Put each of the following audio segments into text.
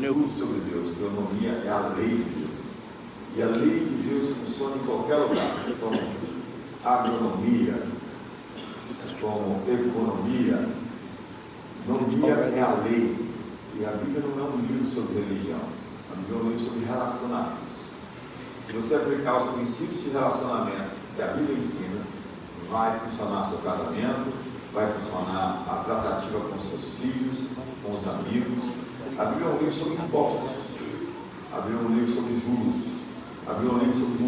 tudo sobre Deus. Teonomia é a lei de Deus. E a lei de Deus funciona em qualquer lugar, como agronomia, como economia. Nomia é a lei. E a Bíblia não é um livro sobre religião. A Bíblia é um livro sobre relacionamentos. Se você aplicar os princípios de relacionamento que a Bíblia ensina, vai funcionar seu casamento, vai funcionar a tratativa com seus filhos, com os amigos. A Bíblia é um livro sobre impostos. A Bíblia é um livro sobre juros. A Bíblia é um livro sobre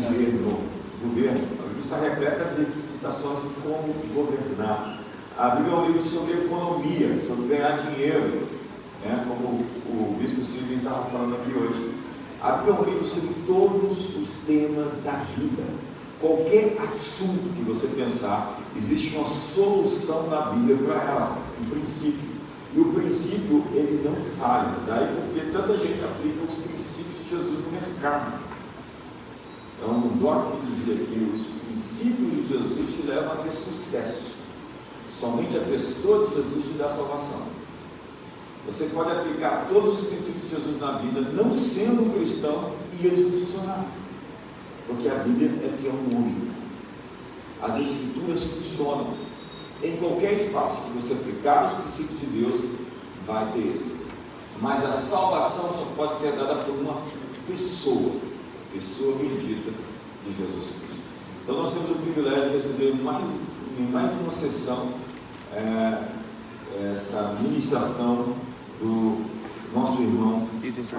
governo. A Bíblia está repleta de citações de como governar. A Bíblia é um livro sobre economia, sobre ganhar dinheiro, né? Como o Bispo Silvio estava falando aqui hoje. A Bíblia é um livro sobre todos os temas da vida. Qualquer assunto que você pensar, existe uma solução na Bíblia para ela, um princípio. E o princípio, ele não falha. Daí porque tanta gente aplica os princípios de Jesus no mercado. Então, o Doc dizia que os princípios de Jesus te levam a ter sucesso. Somente a pessoa de Jesus te dá salvação. Você pode aplicar todos os princípios de Jesus na vida, não sendo um cristão, e eles funcionarem. Porque a Bíblia é que é um único. As Escrituras funcionam. Em qualquer espaço que você aplicar os princípios de Deus, vai ter ele. Mas a salvação só pode ser dada por uma pessoa bendita de Jesus Cristo. Então nós temos o privilégio de receber em mais uma sessão essa ministração do nosso irmão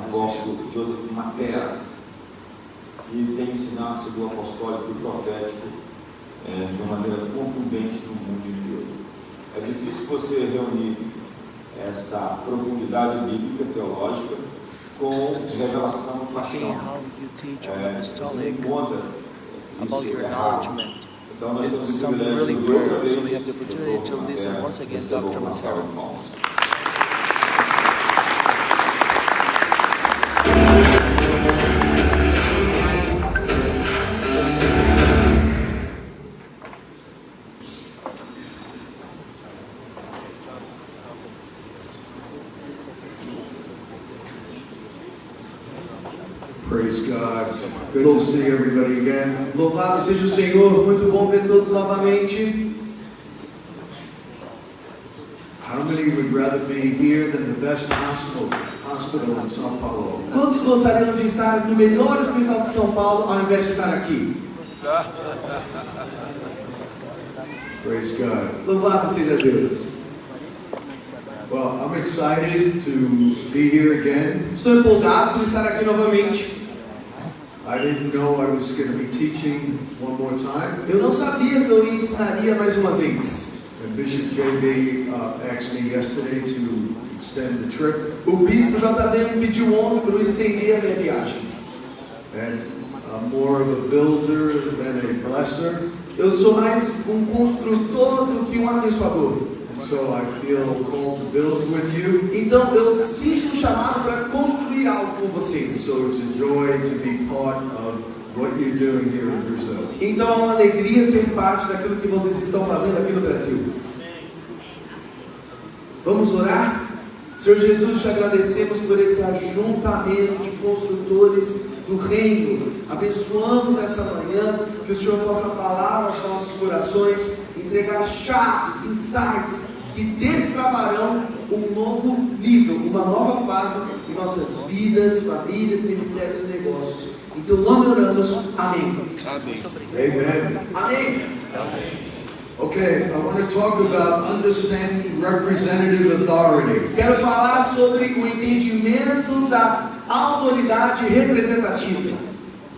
apóstolo Joseph Matera, que tem ensinado sobre o apostólico e o profético de uma maneira contundente no mundo inteiro. É difícil você reunir essa profundidade bíblica, teológica, com revelação cristã. Você encontra isso errado. Então nós temos o privilégio de outra vez receber o Marcelo Paulo. Praise God. Good to see everybody again. Louvado seja o Senhor, muito bom ver todos novamente. How many would rather be here than the best hospital in São Paulo? Quantos gostariam de estar no melhor hospital de São Paulo ao invés de estar aqui? Praise God. Louvado seja Deus. Well, I'm excited to be here again. Estou empolgado por estar aqui novamente. I didn't know I was going to be teaching one more time. Eu não sabia que eu ensinaria mais uma vez. And Bishop JB asked me yesterday to extend the trip. O Bispo JB me pediu ontem para eu estender a minha viagem. And I'm more of a builder than a blesser. Eu sou mais um construtor do que um abençoador. So I feel called to build with you. Então eu sinto chamado para construir algo com vocês. So it's a joy to be part of what you're doing here in Brazil. Então é uma alegria ser parte daquilo que vocês estão fazendo aqui no Brasil. Vamos orar? Senhor Jesus, te agradecemos por esse ajuntamento de construtores do reino. Abençoamos essa manhã, que o Senhor possa falar aos nossos corações, entregar chaves, insights que desbravarão um novo nível, uma nova fase em nossas vidas, famílias, ministérios e negócios. Em teu nome oramos. Amém. Amém. Amen. Amém. Okay, I want to talk about understanding representative authority. Quero falar sobre o entendimento da autoridade representativa.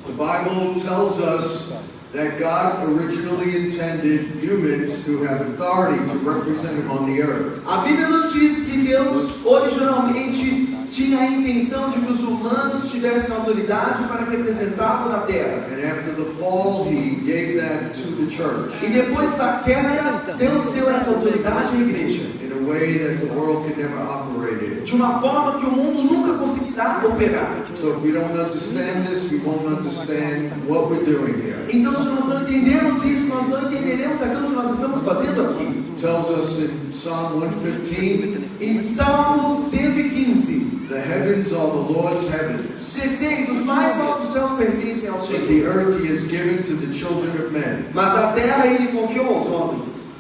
The Bible tells us that God originally intended humans to have authority to represent Him on the earth. A Bíblia nos diz que Deus originalmente tinha a intenção de que os humanos tivessem autoridade para representá-lo na terra. And after the fall, He gave that to the church. E depois da queda, Deus deu essa autoridade à igreja. In a way that the world could never operate in. De uma forma que o mundo nunca conseguirá operar. So if we don't understand this, we won't understand what we're doing here. Então, se nós não entendemos isso, nós não entenderemos aquilo que nós estamos fazendo aqui. It tells us in Psalm 115 Em Salmo 115, The heavens are the Lord's heavens, 16. Os mais altos céus pertencem ao but Senhor, the earth he has given to the children of men. mas a terra ele confiou aos homens.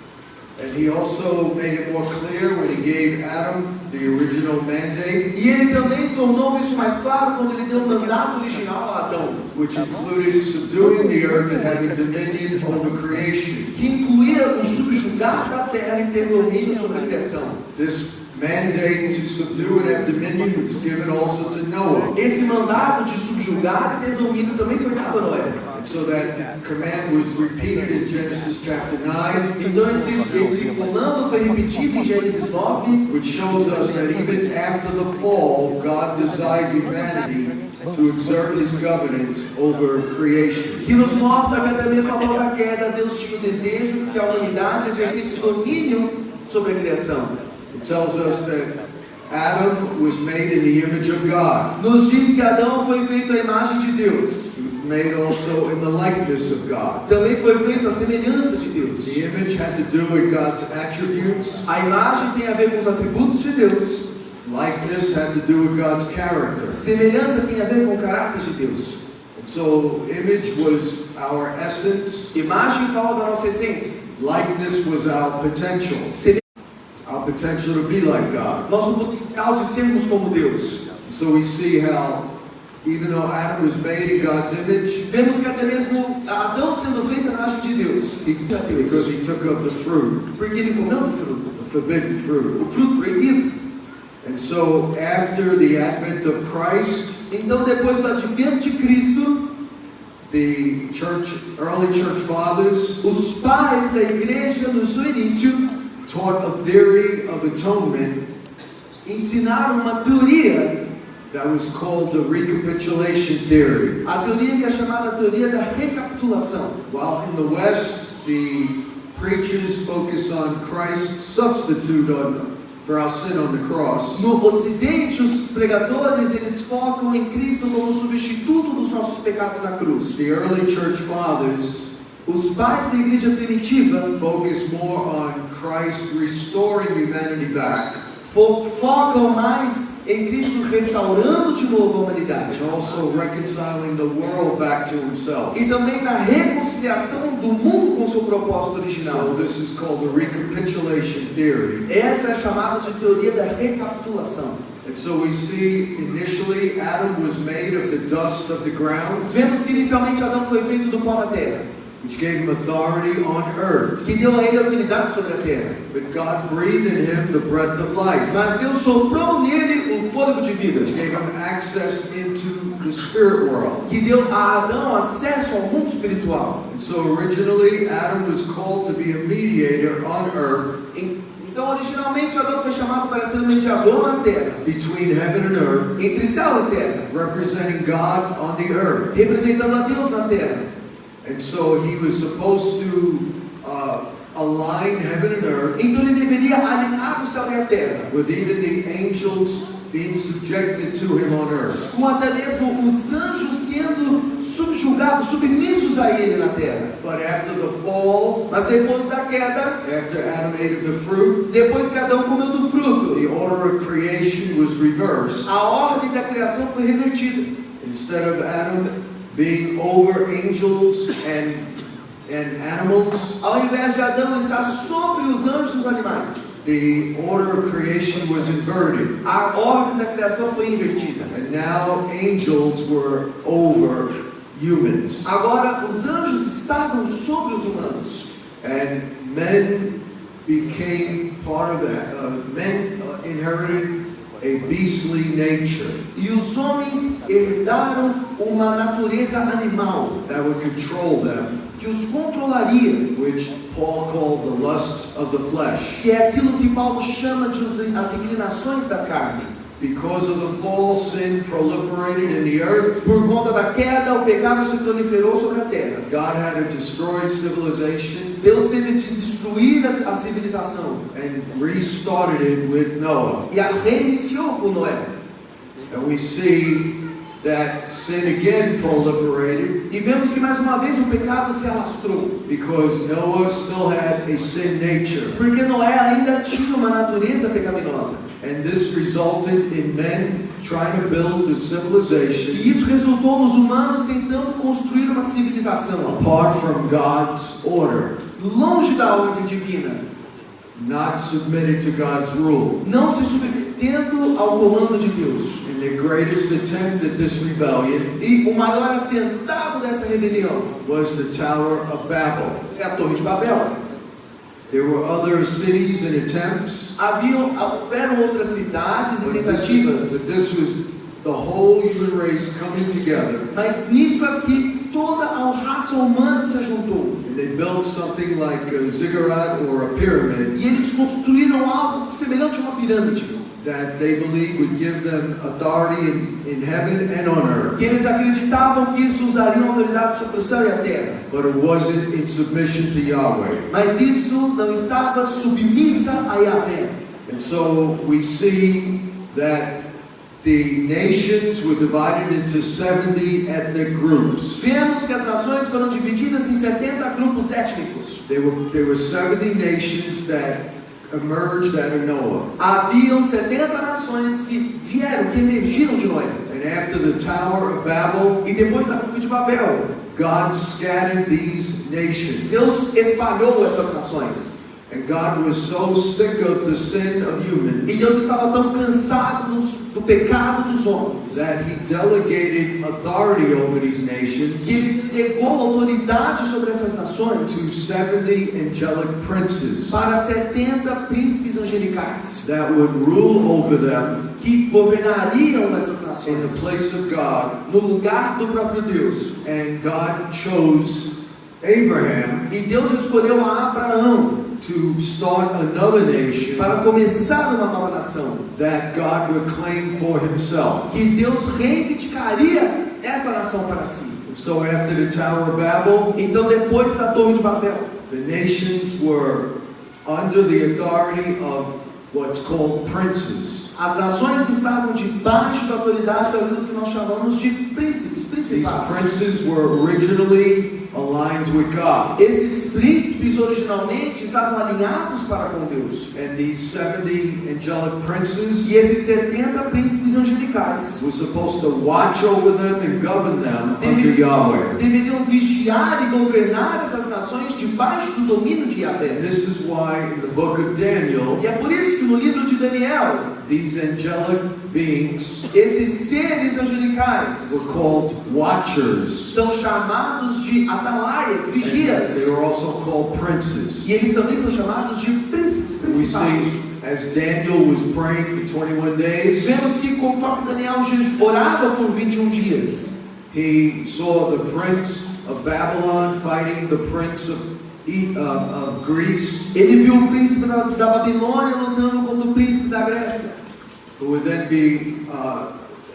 And he also made it more clear when he gave Adam the original mandate, E ele também tornou isso mais claro quando ele deu o mandato original a Adão, which included subduing the earth and having dominion over creation. que incluía o subjugar da terra e ter domínio sobre a criação. This mandate to subdue and have dominion was given also to Noah. Esse mandato de subjugar e ter domínio também foi dado a Noé. And so that command was repeated in Genesis chapter 9, Então esse comando foi repetido em Gênesis 9, which shows us that even after the fall, God desired humanity to exert his governance over creation. que nos mostra que até mesmo após a queda, Deus tinha o desejo que a humanidade exercesse domínio sobre a criação. It tells us that Adam was made in the image of God. Nos diz que Adão foi feito à imagem de Deus. He was made also in the likeness of God. Também foi feito à semelhança de Deus. The image had to do with God's attributes. A imagem tem a ver com os atributos de Deus. Likeness had to do with God's character. Semelhança tem a ver com o caráter de Deus. And so image was our essence. Imagem fala da nossa essência. Likeness was our potential. Our potential to be like God. Nosso potencial de sermos como Deus. So we see how even though Adam was made in God's image, Vemos que até mesmo Adão sendo feito à imagem de Deus. because he took of the fruit, Porque ele comeu do fruto. the forbidden fruit. O fruto proibido. And so after the advent of Christ, Então depois do advento de Cristo, the early church fathers os pais da igreja no seu início taught a theory of atonement ensinaram uma teoria, that was called the recapitulation theory. a teoria que é chamada teoria da recapitulação. While in the West, the preachers focus on Christ's substitute for our sin on the cross. No Ocidente, os pregadores eles focam em Cristo como substituto dos nossos pecados na cruz. The early church fathers Os pais da igreja primitiva focus more on Christ restoring humanity back, focam mais em Cristo restaurando de novo a humanidade. and also reconciling the world back to himself. E também na reconciliação do mundo com seu propósito So original. this is called the recapitulation theory. Essa é chamada de teoria da recapitulação. And so we see initially Adam was made of the dust of the ground, Vemos que inicialmente Adão foi feito do pó da terra, which gave him authority on earth. que deu a ele autoridade sobre a terra. But God breathed in him the breath of life, Mas Deus soprou nele o fôlego de vida, which gave him access into the spirit world. que deu a Adão acesso ao mundo espiritual. And so originally Adam was called to be a mediator on earth Então, originalmente, Adão foi chamado para ser um mediador na terra, between heaven and earth, entre céu e terra, representing God on the earth. representando a Deus na terra. And so he was supposed to align heaven and earth, Então ele deveria alinhar o céu e a terra, with even the angels being subjected to him on earth. com até mesmo os anjos sendo subjugados, submissos a ele na terra. But after the fall, Mas depois da queda, after Adam ate of the fruit, depois que Adão comeu do fruto, the order of creation was reversed. a ordem da criação foi revertida. Instead of Adam being over angels and animals, Ao invés de Adão estar sobre os anjos e os animais, the order of creation was inverted. a ordem da criação foi invertida. And now angels were over humans. Agora os anjos estavam sobre os humanos. And men became part of that. Men inherited a beastly nature E os homens herdaram uma natureza animal that would control them, que os controlaria, which Paul called the lusts of the flesh. que é aquilo que Paulo chama de as inclinações da carne. Because of the fall, sin proliferated in the earth. Por conta da queda, o pecado se proliferou sobre a terra. God had to destroy civilization Deus teve de destruir a civilização and restarted it with Noah. e a reiniciou com Noé. And we see that sin again proliferated E vemos que mais uma vez o pecado se alastrou, because Noah still had a sin nature. porque Noé ainda tinha uma natureza pecaminosa. And this resulted in men trying to build a civilization E isso resultou nos humanos tentando construir uma civilização apart from God's order, longe da ordem divina, not submitted to God's rule. não se submetendo ao comando de Deus. And the greatest attempt at this rebellion E o maior atentado dessa rebelião was the Tower of Babel. é a Torre de Babel. There were other cities and attempts, Houveram outras cidades e but tentativas, this was the whole human race coming together, mas nisso aqui toda a raça humana se juntou. and they built something like a ziggurat or a pyramid E eles construíram algo semelhante a uma pirâmide, that they believed would give them authority in heaven and on earth, que eles acreditavam que isso usaria autoridade sobre o céu e a terra. but it wasn't in submission to Yahweh. Mas isso não estava submissa a Yahvé. And so we see that the nations were divided into 70 ethnic groups. Vemos que as nações foram divididas em 70 grupos étnicos. There were 70 nations that emerged out of Noah. Haviam 70 nações que vieram, que emergiram de Noé. And after the Tower of Babel, E depois da Torre de Babel, God scattered these nations. Deus espalhou essas nações. And God was so sick of the sin of E humans Deus estava tão cansado do pecado dos homens, that He delegated authority over these nations que Ele negou autoridade sobre essas to nações 70 angelic princes para 70 príncipes angelicais, that would rule over them que governariam essas in the nações place of God. no lugar do próprio Deus. And God chose Abraham E Deus escolheu a Abraão to start another nation para começar uma nova nação, that God would claim for Himself. que Deus reivindicaria esta nação para si. So after the Tower of Babel, Então, depois da Torre de Babel, the nations were under the authority of what's called princes. as nações estavam debaixo da autoridade daquilo que nós chamamos de príncipes, These principados. princes were originally aligned with God. Esses príncipes originalmente estavam alinhados para com Deus. And these 70 angelic princes E esses 70 príncipes angelicais were supposed to watch over them and govern them under Yahweh. deveriam vigiar e governar essas nações debaixo do domínio de And Yahvé. this is why in the book of Daniel, E é por isso que no livro de Daniel, these angelic beings esses seres angelicais were called watchers. são chamados de atalaias, And they vigias. were also called princes. E eles também são chamados de príncipes, We principados. see as Daniel was praying for 21 days, Vemos que conforme Daniel orava por 21 dias, he saw the prince of Babylon fighting the prince of Greece, ele viu o príncipe da Babilônia lutando contra o príncipe da Grécia, who would then be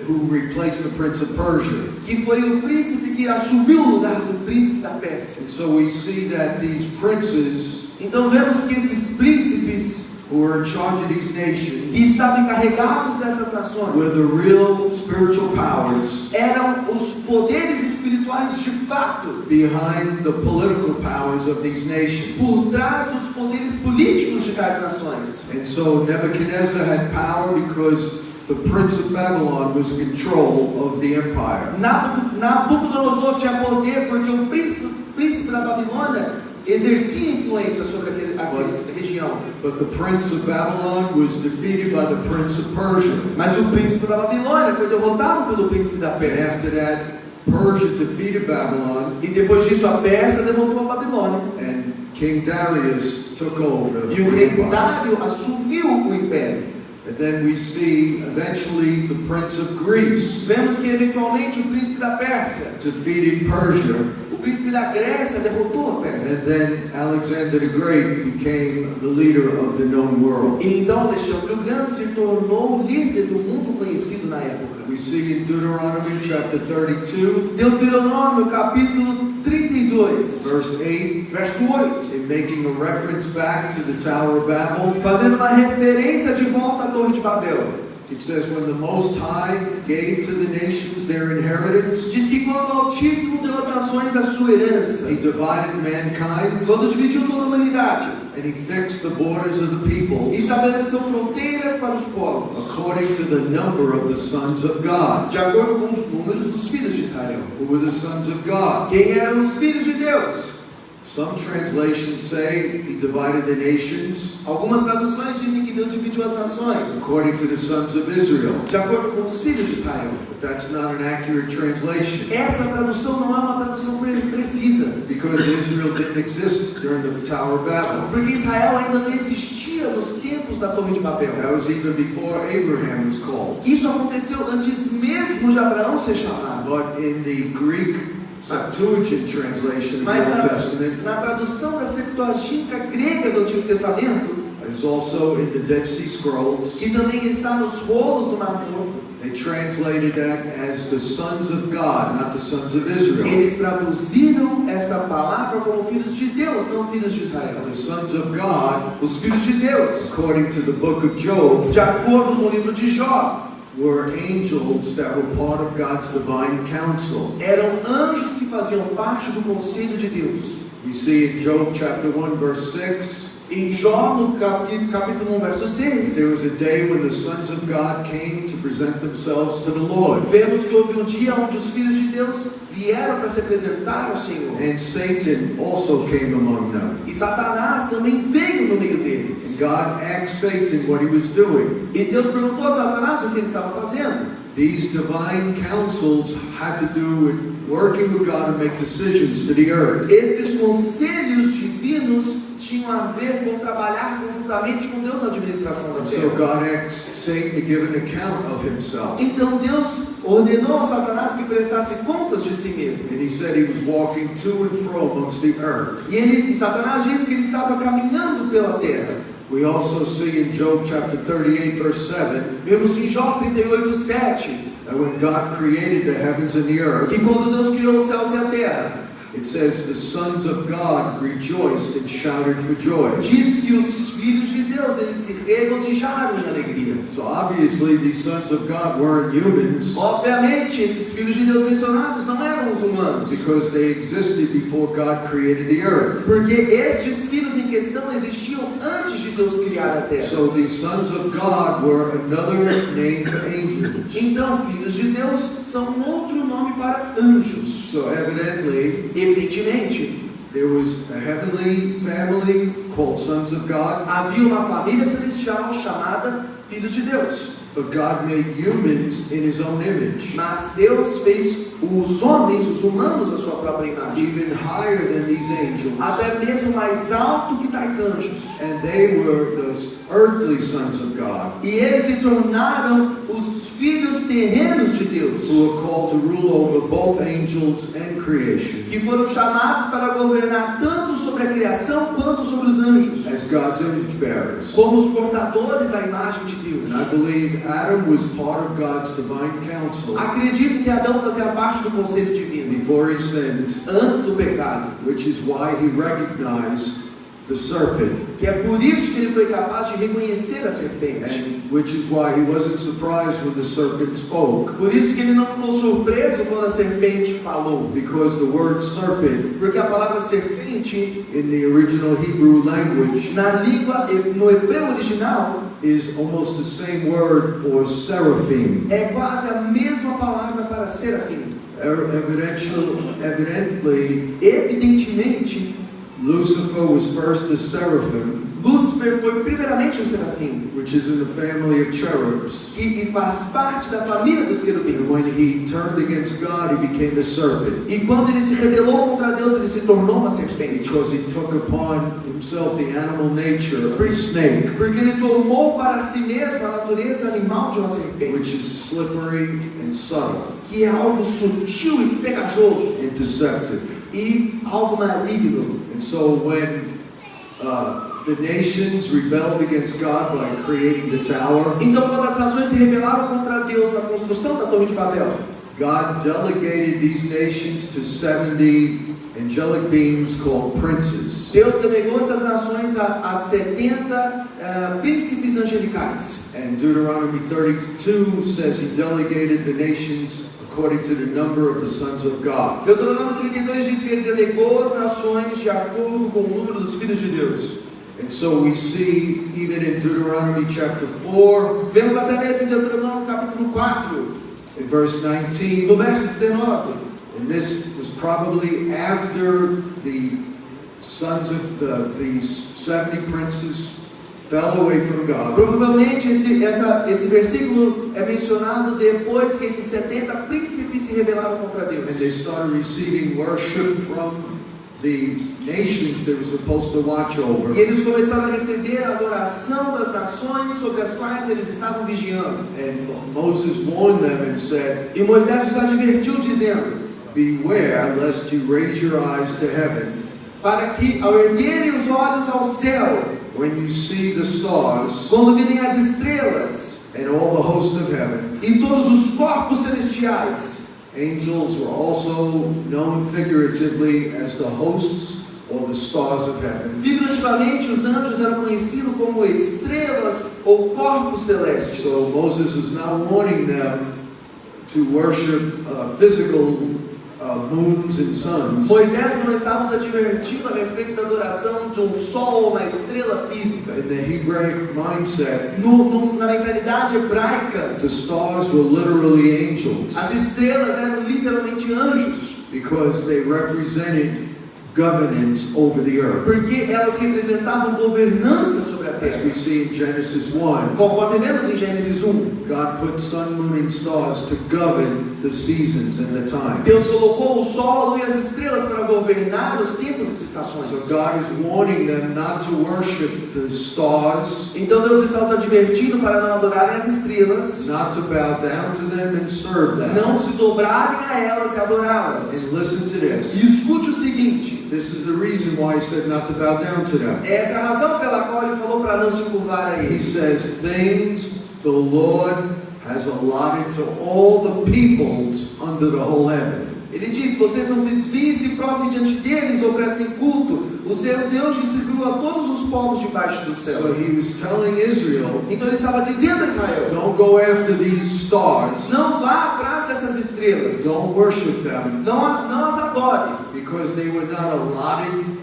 who replaced the prince of Persia. que foi o príncipe que assumiu o lugar do príncipe da Pérsia. And so we see that these princes Então vemos que esses príncipes who were in charge of these nations que estavam encarregados dessas were nações the real spiritual powers eram os poderes espirituais de fato behind the political powers of these nations. por trás dos poderes políticos de tais nações. And so Nebuchadnezzar had power because the prince of Babylon was in control of the empire. Nabucodonosor tinha poder porque o príncipe da Babilônia exercia influência sobre aquela região. But the prince of Babylon was defeated by the prince of Persia. Mas o príncipe da Babilônia foi derrotado pelo príncipe da And Pérsia. after that, Persia defeated Babylon, E depois disso a Pérsia derrotou a Babilônia. and King Darius took over E o the rei empire. Dário assumiu o império. And then we see eventually the prince of Greece Vemos que eventualmente o príncipe da Pérsia, defeated Persia, o príncipe da Grécia derrotou a Pérsia. and then Alexander the Great became the leader of the known world. E então Alexandre o Grande se tornou o líder do mundo conhecido na época. We see in Deuteronomy chapter 32, Deuteronômio capítulo 32, verse 8, verso 8, in making a reference back to the Tower of Babel, fazendo uma referência de volta à Torre de Babel. it says, when the Most High gave to the nations their inheritance, Diz que quando o Altíssimo deu às nações a sua herança, He divided mankind quando dividiu toda a humanidade, And he fixed the borders of the people e estabeleceu fronteiras para os povos, according to the number of the sons of God. de acordo com os números dos filhos de Israel. Who were the sons of God? Quem eram os filhos de Deus? Some translations say he divided the nations Algumas traduções dizem que Deus dividiu as nações, according to the sons of Israel. de acordo com os filhos de Israel. But that's not an accurate translation, Essa tradução não é uma tradução precisa, because Israel didn't exist during the Tower of Babel. porque Israel ainda não existia nos tempos da Torre de Babel. That was even before Abraham was called. Isso aconteceu antes mesmo de Abraão ser chamado. But in the Greek Septuagint translation of Mas the Old Testament, na tradução da Septuaginta grega do Antigo Testamento, is also in the Dead Sea Scrolls, que também está nos rolos do Mar Morto, they translated that as the sons of God, not the sons of Israel. eles traduziram esta palavra como filhos de Deus, não filhos de Israel. The sons of God, Os filhos de Deus, according to the book of Job, de acordo com o livro de Jó, were angels that were part of God's divine counsel. eram anjos que faziam parte do conselho de Deus. We see in Job chapter 1 verse 6, Em Jó, no capítulo 1, verso 6, there was a day when the sons of God came to present themselves to the Lord. vemos que houve um dia onde os filhos de Deus vieram para se apresentar ao Senhor. And Satan also came among them. E Satanás também veio no meio And deles. God asked Satan what he was doing. E Deus perguntou a Satanás o que ele estava fazendo. These divine counsels had to do with working with God to make decisions to the earth. Esses conselhos divinos tinham a ver com trabalhar conjuntamente com Deus na administração da And so terra. God asked Satan to give an account of himself. Então Deus ordenou a Satanás que prestasse contas de si mesmo. And he said he was walking to and fro amongst the earth. E Satanás disse que ele estava caminhando pela terra. We also see in Job chapter 38 verse 7 Vemos em Jó 38:7 that when God created the heavens and the earth, que quando Deus criou os céus e a terra, it says the sons of God rejoiced and shouted for joy. diz que os filhos de Deus eles se regozijaram em alegria. So obviously these sons of God weren't humans, Obviamente, esses filhos de Deus mencionados não eram os humanos, because they existed before God created the earth. porque estes filhos em questão existiam antes de Deus criar a terra. So these sons of God were another name for angels. Então, filhos de Deus são um outro nome para anjos. So evidently Evidentemente, there was a heavenly family called sons of God, havia uma família celestial chamada filhos de Deus. but God made humans in his own image, Mas Deus fez os homens, os humanos, a sua própria imagem, even higher than these angels. até mesmo mais alto que tais anjos. And they were those earthly sons of God E eles se tornaram os filhos terrenos de Deus, who were called to rule over both angels and creation que foram chamados para governar tanto sobre a criação quanto sobre os anjos, as God's image bearers. como os portadores da imagem de Deus. And I believe Adam was part of God's divine counsel Acredito que Adão fazia parte do conselho divino before he sinned, antes do pecado, which is why he recognized the serpent, que é por isso que ele foi capaz de reconhecer a serpente. and which is why he wasn't surprised when the serpent spoke, Por isso que ele não ficou surpreso quando a serpente falou, because the word serpent porque a palavra serpente in the original Hebrew language na língua, no hebreu original, is almost the same word for seraphim. é quase a mesma palavra para serafim. Evidently, Evidentemente, Lucifer was first a seraphim, Lúcifer foi primeiramente um serafim, which is in the family of cherubs. que faz parte da família dos querubins. And when he turned against God, he became a serpent, E quando ele se rebelou contra Deus, ele se tornou uma serpente. because he took upon himself the animal nature of a snake, Porque ele tomou para si mesmo a natureza animal de uma serpente, which is slippery and subtle que é algo sutil e pegajoso and deceptive. e algo maligno. And so when the nations rebelled against God by creating the tower, Então, quando as nações se rebelaram contra Deus na construção da Torre de Babel, God delegated these nations to 70 angelic beings called princes. Deus delegou essas nações a 70 príncipes angelicais. And Deuteronomy 32 says he delegated the nations according to the number of the sons of God. Deuteronômio 32 diz que ele delegou as nações de acordo com o número dos filhos de Deus. And so we see even in Deuteronomy chapter 4, Vemos até mesmo em Deuteronômio capítulo 4, in verse 19, no verso 19. and this was probably after the sons of the 70 princes fell away from God. Provavelmente esse versículo é mencionado depois que esses 70 príncipes se rebelaram contra Deus. And they started receiving worship from the nations they were supposed to watch over. E eles começaram a receber a adoração das nações sobre as quais eles estavam vigiando. And Moses warned them and said, E Moisés os advertiu dizendo: beware lest you raise your eyes to heaven. para que ao erguerem os olhos ao céu, When you see the stars quando virem as estrelas and all the host of heaven, e todos os corpos celestiais, angels were also known figuratively as the hosts or the stars of heaven. figurativamente os anjos eram conhecidos como estrelas ou corpos celestes. So Moses is now warning them to worship physical moons and suns. Moisés não estava os advertindo a respeito da adoração de um sol ou uma estrela física. In the Hebraic mindset, Na mentalidade hebraica, the stars were literally angels as estrelas eram literalmente anjos, because they represented governance over the earth. porque elas representavam governança sobre a As terra. we see in Genesis 1, Conforme vemos em Gênesis 1, God put sun, moon, and stars to govern the seasons and the times. Deus colocou o sol, a lua e as estrelas para governar os tempos e as estações. So God is warning them not to worship the stars, Então Deus está os advertindo para não adorarem as estrelas, not to bow down to them and serve them. não se dobrarem a elas e adorá-las. And listen to this. E escute o seguinte: This is the reason why he said not to bow down to them. essa é a razão pela qual ele falou para não se curvar a He eles. says, things the Lord has allotted to all the peoples under the whole heaven. Ele diz: vocês não se desviem e se prostrem diante deles ou prestem culto. O seu Deus distribuiu a todos os povos debaixo do céu. So he was telling Israel, Então ele estava dizendo a Israel: don't go after these stars, não vá atrás dessas estrelas, don't worship them, não as adore, because they were not allotted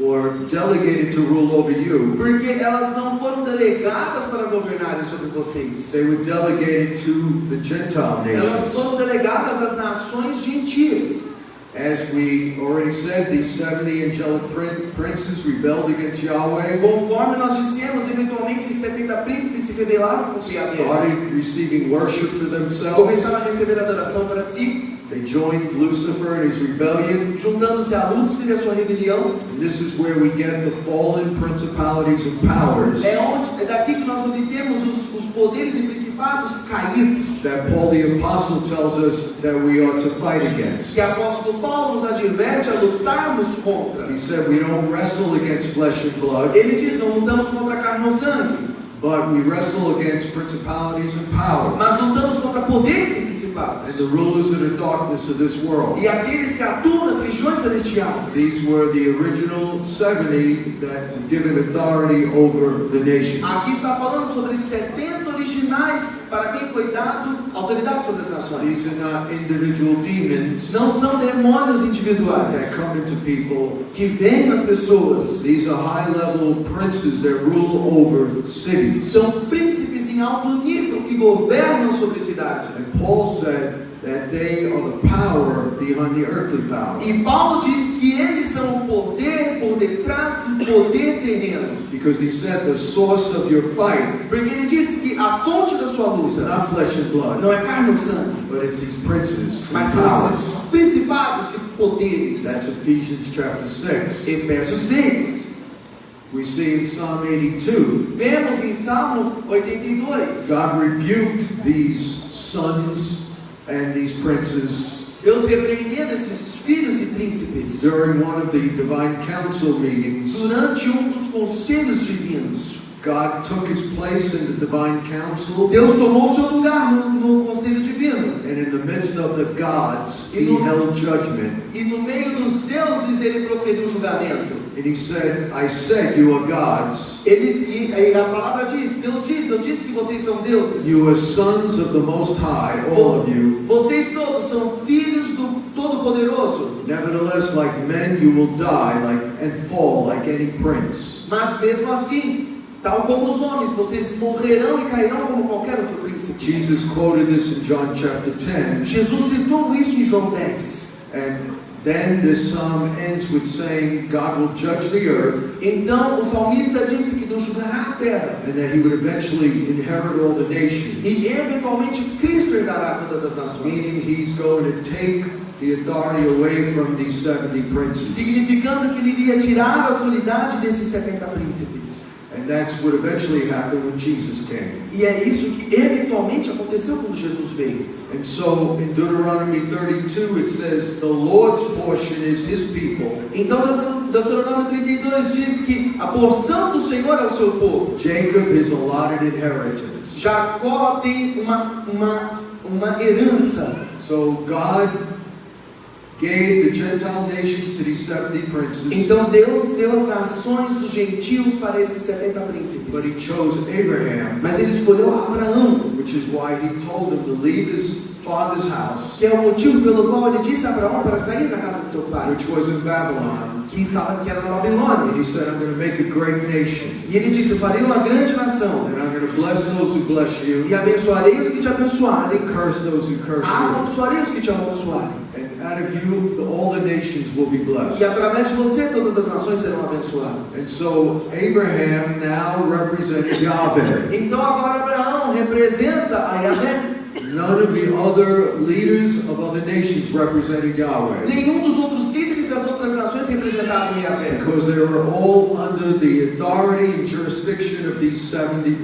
or delegated to rule over you. porque elas não foram delegadas para governarem sobre vocês. They were delegated to the Gentile Elas nations. foram delegadas às nações gentias. As we already said, these 70 angelic princes rebelled against Yahweh, Conforme nós dissemos, eventualmente os 70 príncipes se rebelaram contra Yahvé. started receiving worship for themselves. Começaram a receber adoração para si, They joined Lucifer in his rebellion. juntando-se a Lúcifer e a sua rebelião. And this is where we get the fallen principalities and powers É daqui que nós obtemos os poderes e principados caídos, that Paul the Apostle tells us that we ought to fight against. que o apóstolo Paulo nos adverte a lutarmos contra. He said we don't wrestle against flesh and blood, Ele diz: não lutamos contra a carne ou sangue, but we wrestle against principalities and powers mas lutamos contra poderes e and principados the rulers of the darkness of this world. e aqueles que atuam nas regiões celestiais. These were the original 70 that were given authority over the nations. Aqui está falando sobre 70 originais para quem foi dado autoridade sobre as nações. These are not individual demons Não são demônios that individuais come into people. que vêm nas pessoas. These are high-level princes that rule over cities. São príncipes em alto nível que governam sobre cidades. And Paul said that they are the power behind the earthly power. E Paulo diz que eles são o poder por detrás do poder terreno. Because he said the source of your fight Porque ele diz que a fonte da sua is luta not flesh and blood, não é carne ou sangue, but it's these princes and mas são powers. esses principados e poderes. That's Ephesians chapter 6. Efésios 6. We see in Psalm 82, Vemos em Salmo 82. God rebuked these sons and these princes Deus repreendendo esses filhos e príncipes during one of the divine council meetings. durante dos conselhos divinos. God took his place in the divine council, Deus tomou seu lugar no conselho divino. and in the midst of the gods, he E no- held judgment. E no meio dos deuses ele proferiu julgamento. And he said, I said you are gods. E a palavra diz, Deus diz: eu disse que vocês são deuses. You are sons of the Most High, all of you. Vocês todos são filhos do Todo-Poderoso. Nevertheless, Nevertheless, like men, you will die and fall like any prince. Mas mesmo assim, tal como os homens, vocês morrerão e cairão como qualquer outro príncipe. Jesus quoted this in John chapter 10. Jesus citou isso em João 10. And then this psalm ends with saying God will judge the earth, Então o salmista disse que Deus julgará a terra. and that he would eventually inherit all the nations. E eventualmente Cristo herdará todas as nações. Meaning he's going to take the authority away from these 70 princes. Significando que ele iria tirar a autoridade desses 70 príncipes. And that's what eventually happened when Jesus came. E é isso que eventualmente aconteceu quando Jesus veio. And so in Deuteronomy 32 it says the Lord's portion is his people. Então Deuteronômio 32 diz que a porção do Senhor é o seu povo. Jacob his allotted inheritance. Jacó tem uma herança. So God gave the Gentile nations to these 70 princes. Então Deus deu as nações dos gentios para esses 70 príncipes. But he chose Abraham, Mas ele escolheu Abraão, which is why he told him to leave his father's house, que é o motivo pelo qual ele disse a Abraão para sair da casa de seu pai, which was in Babylon. que era na And Babilônia. he said, I'm going to make a great nation. E ele disse: farei uma grande nação, And I'm going to bless those who bless you, e abençoarei os que te abençoarem, and curse those who curse you. amaldiçoarei os que te amaldiçoarem. And out of you, all the nations will be E blessed. através de você todas as nações serão abençoadas. And so Abraham now represented Yahweh. Então agora Abraão representa a Yahvé. None of the other leaders of other nations represented Yahweh, Nenhum dos outros líderes das outras nações representavam Yahvé, because they were all under the authority and jurisdiction of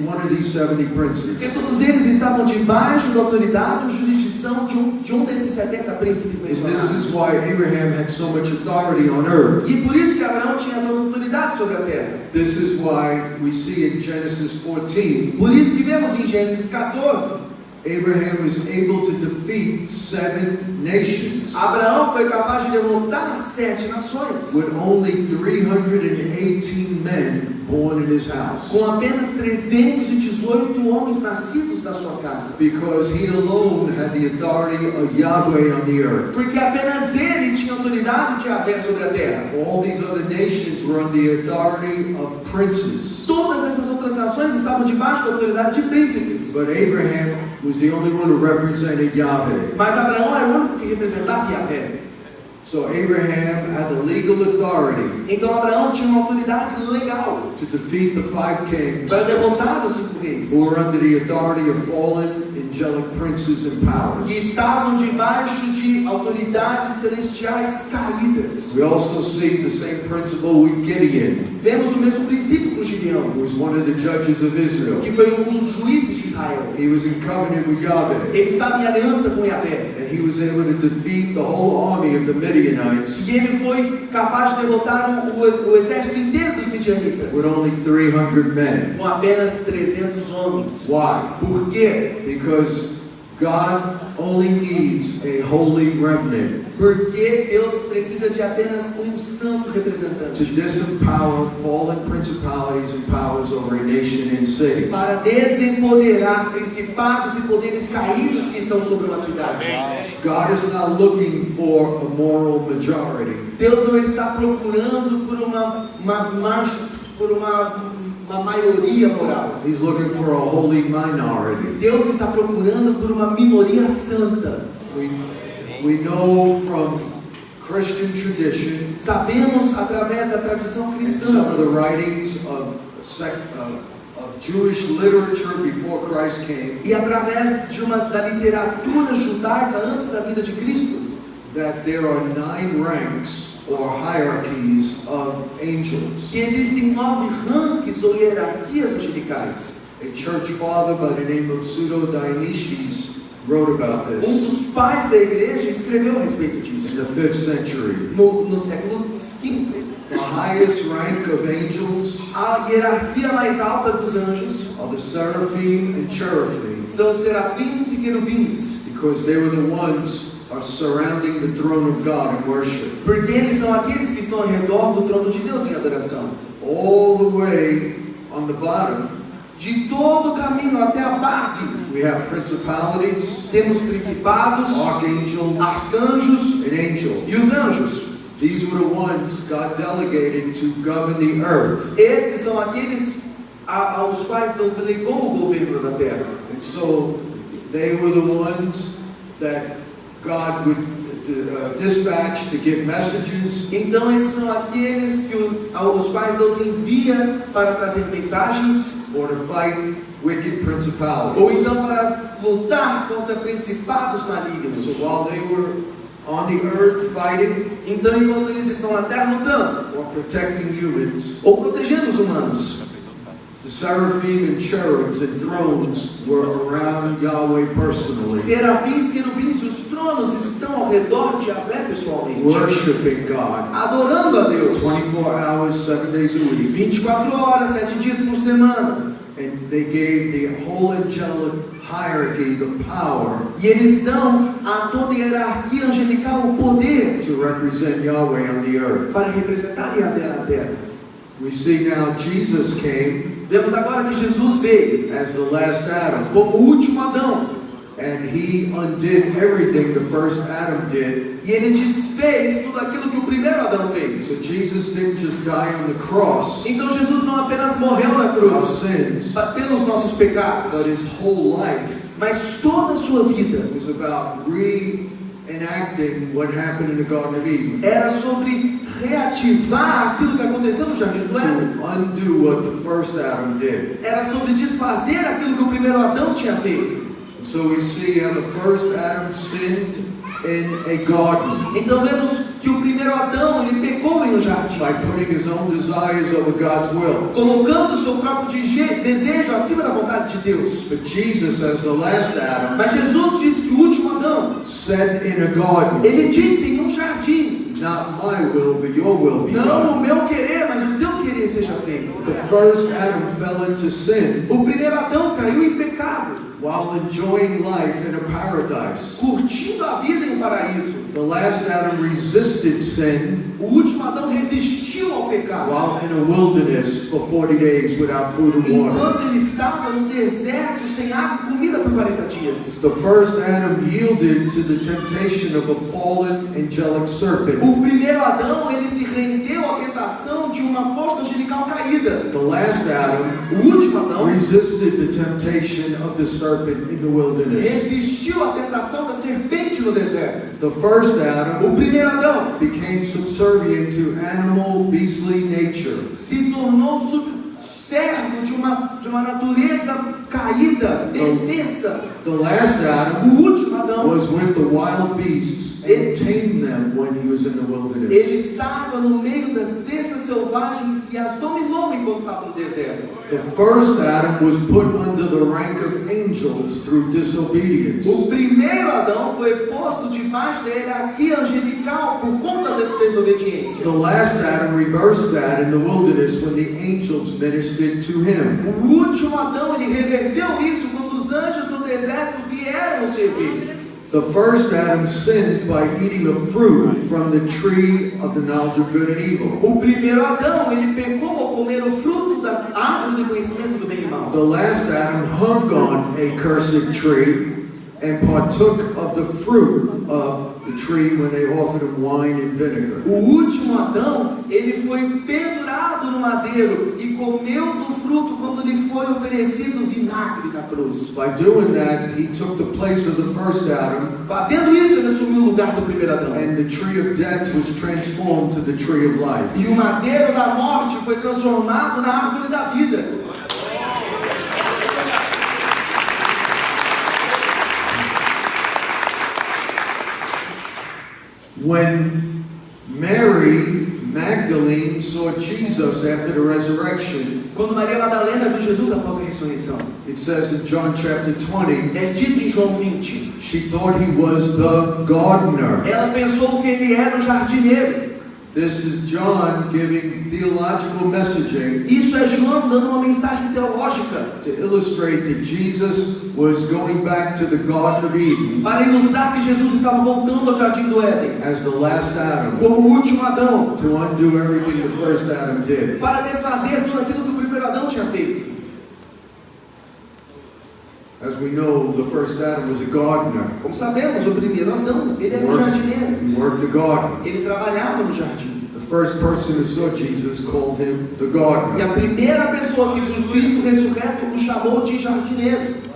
one of these 70 princes. porque todos eles estavam debaixo da autoridade e jurisdição de um desses 70 príncipes And this mencionados. is why Abraham had so much authority on earth. E por isso que Abraão tinha toda a autoridade sobre a terra. This is why we see in Genesis 14, Por isso que vemos em Gênesis 14, Abraham was able to defeat 7 nations Abraão foi capaz de derrotar 7 nações, with only 318 men born in his house, com apenas 318 homens nascidos da sua casa. because he alone had the authority of Yahweh on the earth. Porque apenas ele tinha autoridade de Yahvé sobre a terra. All these other nations were under the authority of princes, Todas essas outras nações estavam debaixo da autoridade de príncipes. but Abraham was the only one who represented Yahweh. Mas Abraão era o único que representava Yahvé. So Abraham had the legal authority Então Abraão tinha uma autoridade legal to defeat the 5 kings para derrotar os 5 reis, who were under the authority of fallen angelic princes and que powers. estavam debaixo de autoridades celestiais caídas. We also see the same principle with Gideon, Vemos o mesmo princípio com who Gideão, was one of the judges of Israel. que foi um dos juízes de Israel. He was in covenant with Yahweh, Ele estava em aliança com Yahvé. and he was able to defeat the whole army of the Midianites E ele foi capaz de derrotar o exército inteiro dos midianitas, with only 300 men. com apenas 300 homens. Why? Por quê? Because God only needs a holy remnant Porque Deus precisa de apenas um santo representante to disempower fallen principalities and powers over a nation and city. para desempoderar principados e poderes caídos que estão sobre uma cidade. God is not looking for a moral majority. Deus não está procurando por uma maioria moral. He's looking for a holy minority. Deus está procurando por uma minoria santa. We know from Christian tradition, Sabemos através da tradição some cristã of the writings of Jewish literature before Christ came, e através da literatura judaica antes da vida de Cristo, that there are 9 ranks or hierarchies of angels. que existem 9 ranks ou hierarquias angelicais. A church father by the name of Pseudo-Dionysius wrote about Um this dos pais da igreja escreveu a respeito in disso the 5th century. no século XV. The highest rank of angels A hierarquia mais alta dos anjos are the seraphim and cherubim, são os serafins e querubins, because they were the ones are surrounding the throne of God in worship. porque eles são aqueles que estão ao redor do trono de Deus em adoração. All the way on the bottom, De todo o caminho até a base, we have principalities, temos principados, archangels, arcanjos and angels. e os anjos. These were the ones God delegated to govern the earth. Esses são aqueles aos quais Deus delegou o governo da terra. And so they were the ones that God would dispatch to give messages. Então esses são aqueles aos quais Deus envia para trazer mensagens, Or to fight wicked principalities. ou então para lutar contra principados malignos. So while they were on the earth fighting Então, enquanto eles estão na terra lutando or protecting humans, ou protegendo os humanos, the seraphim and cherubs and thrones were around Yahweh personally, serafins, querubins e os tronos estão ao redor de Yahvé pessoalmente, worshiping God adorando a Deus 24 hours, 7 days a week. 24 horas, 7 dias por semana. And they gave the whole angelic hierarchy the power E eles dão a toda a hierarquia angelical o poder to represent Yahweh on the earth. para representar Yahvé na terra. We see now Jesus came Vemos agora que Jesus veio as the last Adam, como o último Adão, and he undid everything the first Adam did. e ele desfez tudo aquilo que o primeiro Adão fez. So Jesus didn't just die on the cross Então Jesus não apenas morreu na for our cruz sins, pelos nossos pecados, but his whole life mas toda a sua vida was about reenacting what happened in the Garden of Eden, era sobre reativar aquilo que aconteceu no Jardim do Éden. to undo what the first Adam did. Era sobre desfazer aquilo que o primeiro Adão tinha feito. So we see how the first Adam sinned in a garden Então vemos que o primeiro Adão, ele pecou em um jardim, by putting his own desires over God's will. colocando o seu próprio desejo acima da vontade de Deus. But Jesus, as the last Adam, Mas Jesus disse que o último Adão, said in a garden, ele disse em um jardim: not my will, but your will be não done. o meu querer, mas o teu querer seja feito. The first Adam fell into sin O primeiro Adão caiu em pecado, while enjoying life in a paradise. curtindo a vida em um paraíso. The last Adam resisted sin O último Adão resistiu ao pecado, while in a wilderness for 40 days without food and water. enquanto ele estava no deserto sem água e comida por 40 dias. The first Adam yielded to the temptation of a fallen angelic serpent. O primeiro Adão, ele se rendeu à tentação de uma força angelical caída. The last Adam O último Adão resisted the temptation of the serpent in the wilderness. resistiu à tentação da serpente no deserto. The first O Adam primeiro Adão became subservient to animal, beastly nature. se tornou servo de uma natureza caída, besta. The last O Adam último Adão, was with the wild beasts and tamed them when he was in the wilderness. ele estava no meio das bestas selvagens e as dominou enquanto estava no deserto. The first Adam was put under the rank of angels through disobedience. O primeiro Adão foi posto debaixo da hierarquia angelical por conta da desobediência. The last Adam reversed that in the wilderness when the angels ministered to him. O último Adão, ele reverteu isso quando os anjos no deserto vieram servir. The first Adam sinned by eating the fruit from the tree of the knowledge of good and evil. O primeiro Adão, ele pecou ao comer o fruto da árvore do conhecimento do bem e mal. The last Adam hung on a cursed tree and partook of the fruit of the tree when they offered him wine and vinegar. O último Adão, ele foi pendurado no madeiro e comeu do fruto quando lhe foi oferecido vinagre na cruz. By doing that, he took the place of the first Adam, Fazendo isso, ele assumiu o lugar do primeiro Adão. and the tree of death was transformed to the tree of life. E o madeiro da morte foi transformado na árvore da vida. When Mary Magdalene saw Jesus after the resurrection, Quando Maria Madalena viu Jesus após a ressurreição, it says in John chapter 20, é dito em João 20, she thought he was the gardener. ela pensou que ele era o jardineiro. This is John giving theological messaging Isso é João dando uma mensagem teológica to illustrate that Jesus was going back to the Garden of Eden para ilustrar que Jesus estava voltando ao jardim do Éden as the last Adam como o último Adão, to undo everything the first Adam did. para desfazer tudo aquilo que o primeiro Adão tinha feito. As we know, the first Adam was a gardener. Como sabemos, o primeiro Adão, ele era um jardineiro. He worked the garden. Ele trabalhava no jardim. The first person who saw Jesus called him the E gardener. a primeira pessoa que viu Cristo ressurreto o chamou de jardineiro.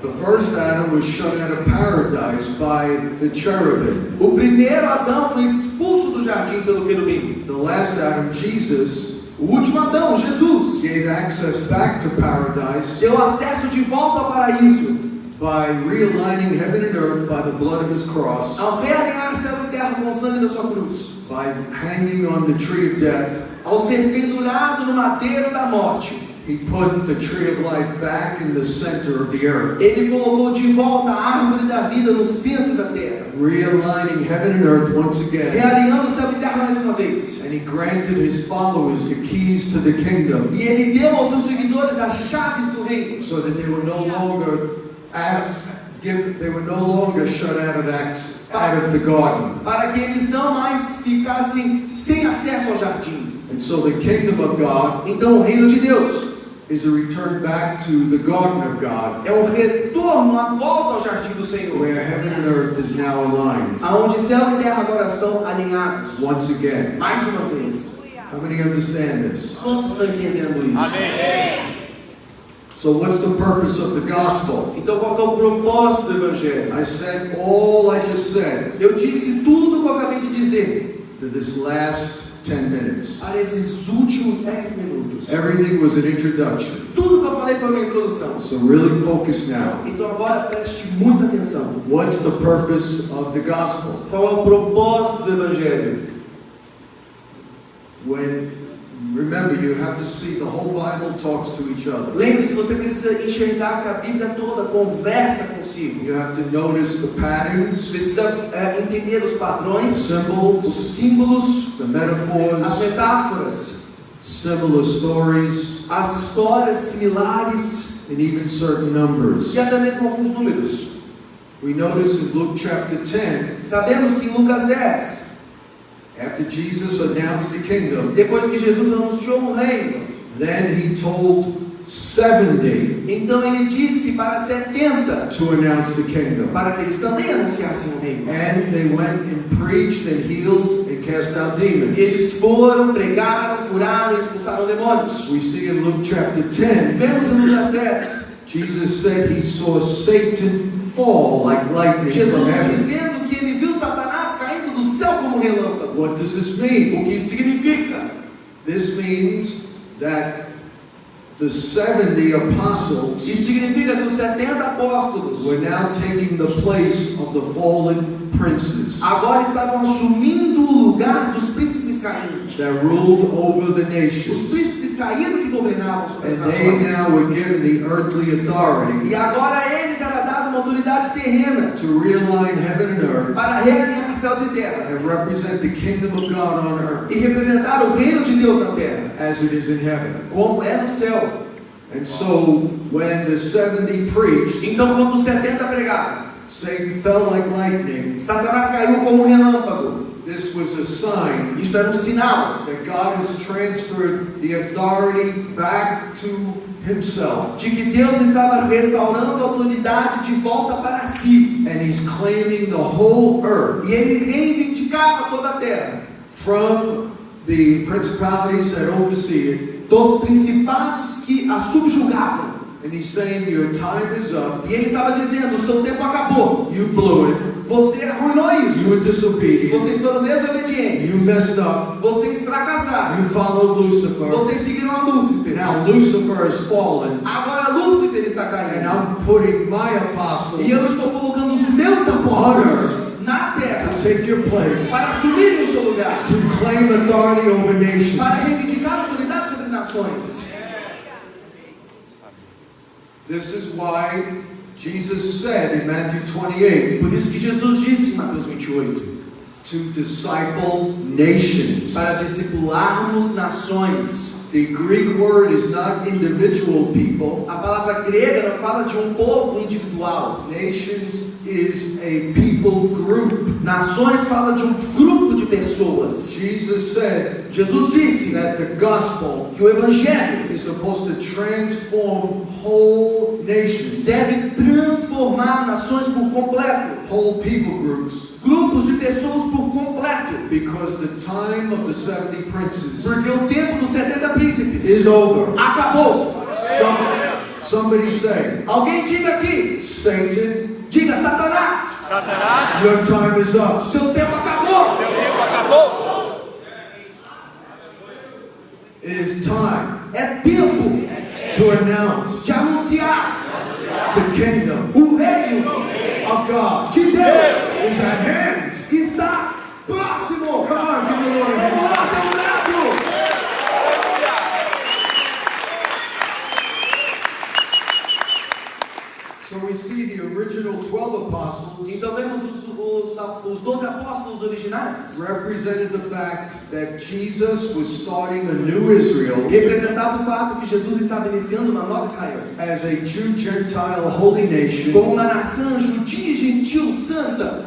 The first Adam was shut out of paradise by the cherubim. O primeiro Adão foi expulso do jardim pelo querubim. The last Adam, Jesus, O último Adão, Jesus, gave access back to paradise deu acesso de volta ao paraíso, by realigning heaven and earth by the blood of his cross, ao realinhar céu e terra com o sangue da sua cruz, by hanging on the tree of death. ao ser pendurado no madeiro da morte. He put the tree of life back in the center of the earth, Ele colocou de volta a árvore da vida no centro da terra, realigning heaven and earth once again. realinhando céu e terra mais uma vez. And he granted his followers the keys to the kingdom, E ele deu aos seus seguidores as chaves do reino, so that they were no longer shut out of the garden. para que eles não mais ficassem sem acesso ao jardim. And so the kingdom of God Então o reino de Deus is a return back to the garden of God, é um retorno, uma volta ao jardim do Senhor, where heaven and earth is now aligned aonde céu e terra agora são alinhados. once again. Mais uma vez. How many understand this? Quantos estão entendendo isso? So what's the purpose of the gospel? Então qual que é o propósito do Evangelho? I said all I just said Eu disse tudo que eu acabei de dizer for this last 10 minutes. para esses últimos 10 minutos. Everything was an introduction. Tudo que eu falei foi uma introdução. So really focus now. Então agora preste muita atenção. What's the purpose of the gospel? Qual é o propósito do Evangelho? Remember, you have to see the whole Bible talks to each other. Lembre-se, você precisa enxergar que a Bíblia toda conversa consigo. You have to notice the patterns, Precisa entender os padrões, os symbols, símbolos, the as metaphors, metáforas, similar stories, as histórias similares and even certain numbers. e até mesmo alguns números. We notice in Luke chapter 10, Sabemos que em Lucas 10, after Jesus announced the kingdom, depois que Jesus anunciou o reino, then he told 70 então ele disse para 70 to announce the kingdom. para que eles também anunciassem o reino. And they went and preached and healed and cast out demons. E eles foram, pregaram, curaram e expulsaram demônios. We see in Luke chapter 10, Vemos em Lucas 10, Jesus said he saw Satan fall like lightning Jesus from heaven. dizendo que ele viu Satanás caindo do céu como relâmpago. What does this O mean? que isso significa? This means that the 70 apostles Isso significa que os 70 apóstolos were now taking the place of the fallen princes agora estavam assumindo o lugar dos príncipes caídos. that ruled over the Os nations. príncipes caídos que governavam sobre as And they nações. now were given the earthly authority E agora a eles era dada uma autoridade terrena to realign heaven and earth para realinhar céus e terra and represent the kingdom of God on earth e representar o reino de Deus na terra, as it is in heaven. como é no céu. And so when the 70 preached, Então, quando os 70 pregavam, Satan fell like lightning. Satanás caiu como um relâmpago. This was a sign Isso era um sinal that God has transferred the authority back to himself. de que Deus estava restaurando a autoridade de volta para si. And he's claiming the whole earth E ele reivindicava toda a terra, from the principalities that oversee it. dos principados que a subjugavam. And he's saying your time is up. E ele estava dizendo: o seu tempo acabou. You blew it. Você arruinou isso. You were disobedient. Vocês foram desobedientes. You messed up. Vocês fracassaram. You followed Lucifer. Vocês seguiram a Lúcifer. Now Lucifer has fallen. Agora Lúcifer está And caindo. I'm putting my apostles E eu estou colocando os meus apóstolos na terra to take your place, para assumir o seu lugar, to claim authority over nations. para reivindicar a autoridade sobre nações. This is why Jesus said in Matthew 28 Por isso que Jesus disse em Mateus 28, to disciple nations. para discipularmos nações. The Greek word is not individual people. A palavra grega não fala de um povo individual. Nations is a people group. Nações fala de um grupo de pessoas. Jesus said Jesus disse that the gospel que o Evangelho is supposed to transform whole nations, deve transformar nações por completo, whole people groups, grupos de pessoas por completo, because the time of the 70 princes porque o tempo dos 70 príncipes is over. acabou. Somebody say, Alguém diga aqui, Satan, diga Satanás, your time is up. seu tempo acabou. It is time É tempo to announce de anunciar the kingdom o reino of God de Deus is at hand. está próximo. Come on, give the Lord a Vamos lá, hand. tem um brado. So we see the original 12 apostles Então vemos os 12 apóstolos originais. represented the fact that Jesus was starting a new Israel Representava o fato que Jesus estava iniciando uma nova Israel, as a Jew Gentile holy nation, como uma nação judia e gentil santa,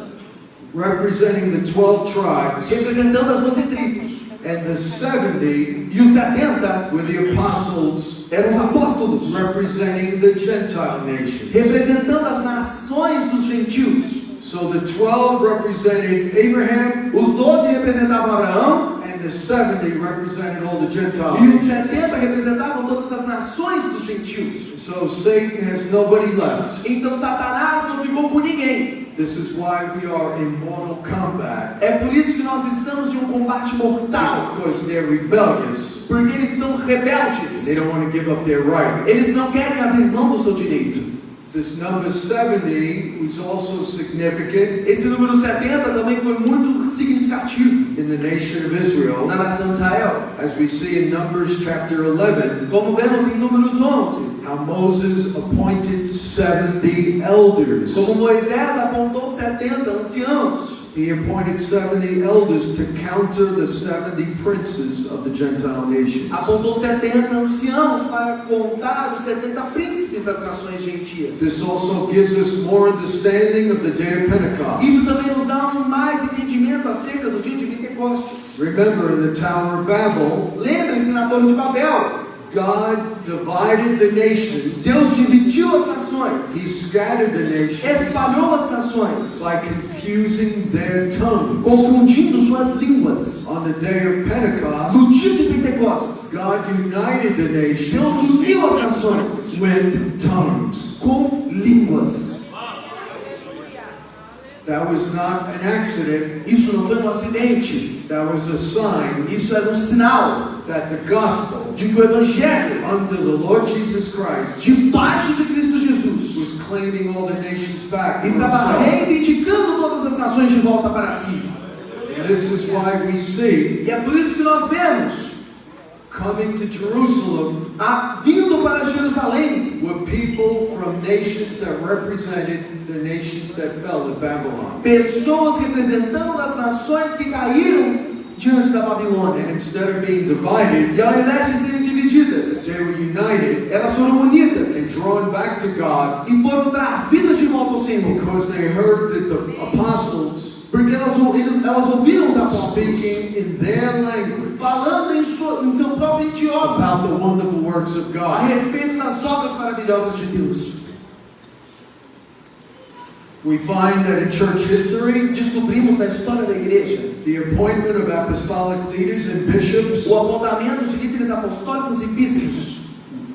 representing the 12 tribes, representando as 12 tribos. and the 70 E os 70 were the apostles eram os apóstolos, representing the Gentile nations. representando as nações dos gentios. So the 12 represented Abraham, Os 12 representavam Abraão and the 70 represented all the Gentile e os nations. 70 representavam todas as nações dos gentios. So Satan has nobody left. Então Satanás não ficou com ninguém. This is why we are in mortal combat, É por isso que nós estamos em um combate mortal, because they're rebellious. porque eles são They rebeldes. don't want to give up their right. Eles não querem abrir mão do seu direito. This number 70 was also significant Esse número 70 também foi muito significativo in the nation of Israel, na nação de Israel. as we see in Numbers chapter 11, Como vemos em Números 11, how Moses appointed 70 elders. como Moisés apontou 70 anciãos. He appointed 70 elders to counter the 70 princes of the Gentile nations. Apontou 70 anciãos para contar os 70 príncipes das nações gentias. This also gives us more understanding of the day of Pentecost. Isso também nos dá mais entendimento acerca do dia de Pentecostes. Remember, in the Tower of Babel, Lembrem-se na Torre de Babel, God divided the nations. Deus dividiu as nações, He scattered the nations espalhou as nações, by confusing their tongues. confundindo suas línguas. On the day of Pentecost, No dia de Pentecostes, God united the Deus nations uniu as nações with tongues. com línguas. That was not an accident. Isso não foi um acidente, That was a sign isso era um sinal that the gospel de que o Evangelho, under the Lord Jesus Christ debaixo de Cristo Jesus, was claiming all the nations back for estava himself. reivindicando todas as nações de volta para si. And this is why we see E é por isso que nós vemos, coming to Jerusalem vindo para Jerusalém, were people from nations that represented the nations that fell in Babylon. pessoas representando as nações que caíram diante da Babilônia. And instead of being divided, E ao invés de serem divididas, they were united elas foram and unidas drawn back to God e foram trazidas de volta ao Senhor. because they heard that the apostles Porque elas ouviram os apóstolos speaking in their language falando em seu próprio idioma about the wonderful works of a God. respeito das obras maravilhosas de Deus. We find that in church history, Descobrimos na história da igreja the appointment of apostolic leaders and bishops o apontamento de líderes apostólicos e bispos.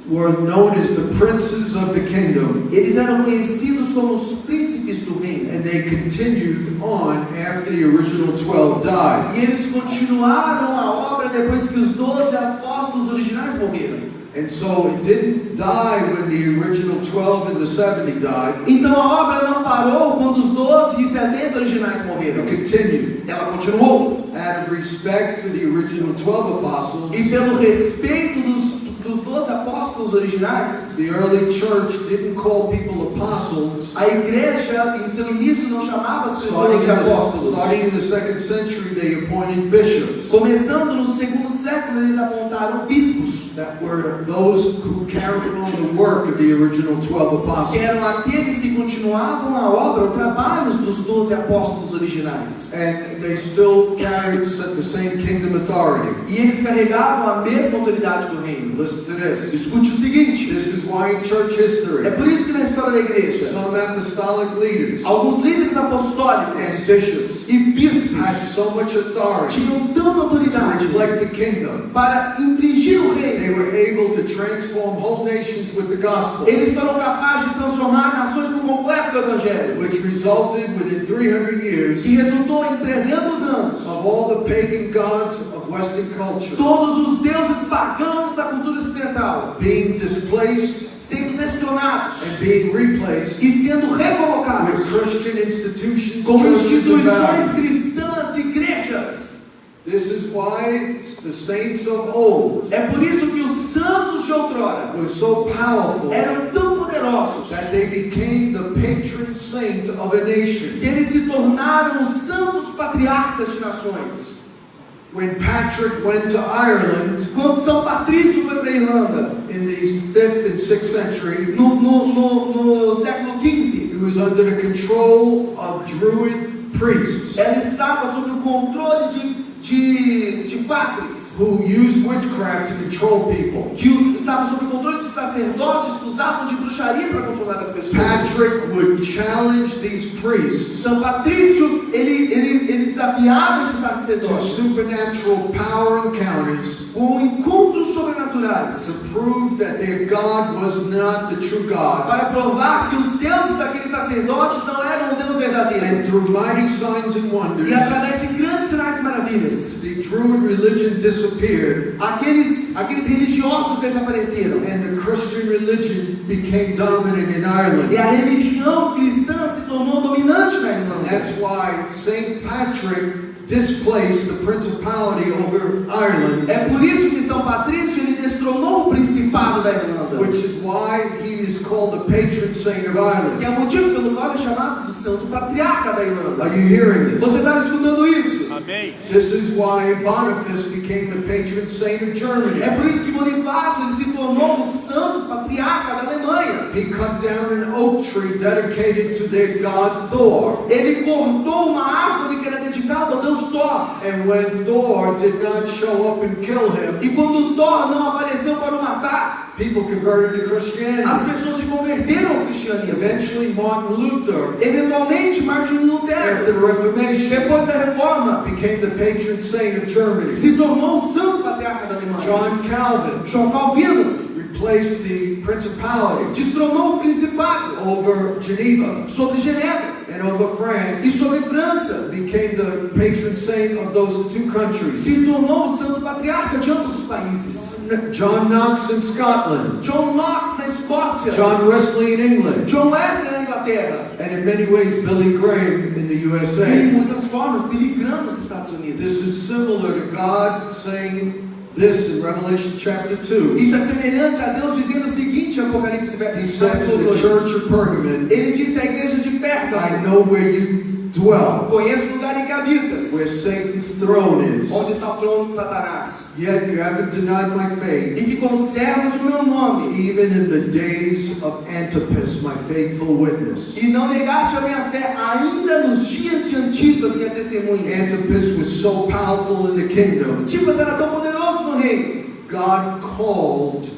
were known as the princes of the kingdom, Eles eram conhecidos como os príncipes do reino. and they continued on after the original 12 died. E eles continuaram a obra depois que os 12 apóstolos originais morreram. And so it didn't die when the original 12 and the 70 died. Então a obra não parou quando os 12 e 70 originais morreram. It continued. Ela continuou. Out of respect for the original 12 apostles, E pelo respeito dos 12 apóstolos apóstolos originais, the early church didn't call people apostles. a igreja em seu início não chamava as pessoas de apóstolos. Starting in the 2nd century, they appointed bishops. Começando no segundo século, eles apontaram bispos, That were those who carried on the work of the original 12 que apostles. eram aqueles que continuavam a obra, o trabalho dos 12 apóstolos originais. And they still carried the same kingdom authority. E eles carregavam a mesma autoridade do reino. Listen to this. Escute o seguinte: This is why in church history, é por isso que na história da igreja, some apostolic leaders alguns líderes and apostólicos bishops e bispos had so much authority tinham tanta to autoridade reflect the kingdom. para infringir o reino. They were able to transform whole nations with the gospel, Eles foram capazes de transformar nações por completo do Evangelho, which resulted within 300 years que resultou em 300 anos of all the pagan gods of Western culture todos os deuses pagãos da cultura ocidental being displaced sendo destronados and being replaced e sendo with recolocados Christian institutions, como churches, and instituições values. cristãs e igrejas. This is why the saints of old É por isso que os santos de outrora were so powerful eram tão poderosos that they became the patron saint of a nation. que eles se tornaram os santos patriarcas de nações. When Patrick went to Ireland Quando São Patrício foi para a Irlanda, in the 5th and 6th century, no século XV, he was under the control of Druid priests ela estava sob o controle de padres, who used witchcraft to control people. que estavam sob o controle de sacerdotes que usavam de bruxaria para controlar as pessoas. Patrick would challenge these priests São Patrício, ele desafiava esses to sacerdotes supernatural power encounters com encontros sobrenaturais to prove that their God was not the true God. para provar que os deuses daqueles sacerdotes não eram o Deus verdadeiro. And through mighty signs and E wonders, através de grandes sinais e maravilhas, the Druid religion disappeared aqueles religiosos desapareceram. and the Christian religion became dominant in Ireland. E a religião cristã se tornou dominante na And Irlanda. that's why St. Patrick displaced the principality over Ireland, É por isso que São Patrício ele destronou o principado da Irlanda, which is why he is called the patron saint of que Ireland. é o motivo pelo qual ele é chamado de Santo Patriarca da Irlanda. Are you hearing this? Você está escutando isso? Amém. This is why Boniface became the patron saint of Germany. É por isso que Bonifácio ele se tornou o Santo Patriarca da Alemanha. He cut down an oak tree dedicated to their god Thor. Ele cortou uma árvore que era dedicada ao Deus Thor. And when Thor did not show up and kill him, E quando Thor não apareceu para o matar, people converted to as Christianity. pessoas se converteram ao cristianismo. Eventually, Martin Luther, Eventualmente, Martin after Lutero, the Reformation, depois da Reforma, became the patron saint of Germany. se tornou o Santo Patriarca da Alemanha. John Calvin João Calvino replaced the principality destronou o principado over Geneva sobre Genebra and over e France, sobre França. became the patron saint of those two countries. Se tornou o Santo Patriarca de ambos os países. John Knox in Scotland, John Knox na Escócia, John Wesley in England, John Wesley na Inglaterra, and in many ways Billy Graham in the e em USA. muitas formas Billy Graham nos Estados Unidos. This is similar to God saying this in Revelation chapter 2. Isso é semelhante a Deus dizendo o seguinte em Apocalipse He said to capítulo the 2. church of Pergamon, Ele disse à igreja de I Pérgamo: know where you dwell, conheço o lugar em que habitas, where Satan's throne is, onde está o trono de Satanás, yet you haven't denied my faith, e que conservas o meu nome, even in the days of Antipas, my faithful witness. e não negaste a minha fé, ainda nos dias de Antipas, minha testemunha. Antipas was so powerful in the kingdom, Antipas era tão poderoso no reino, God called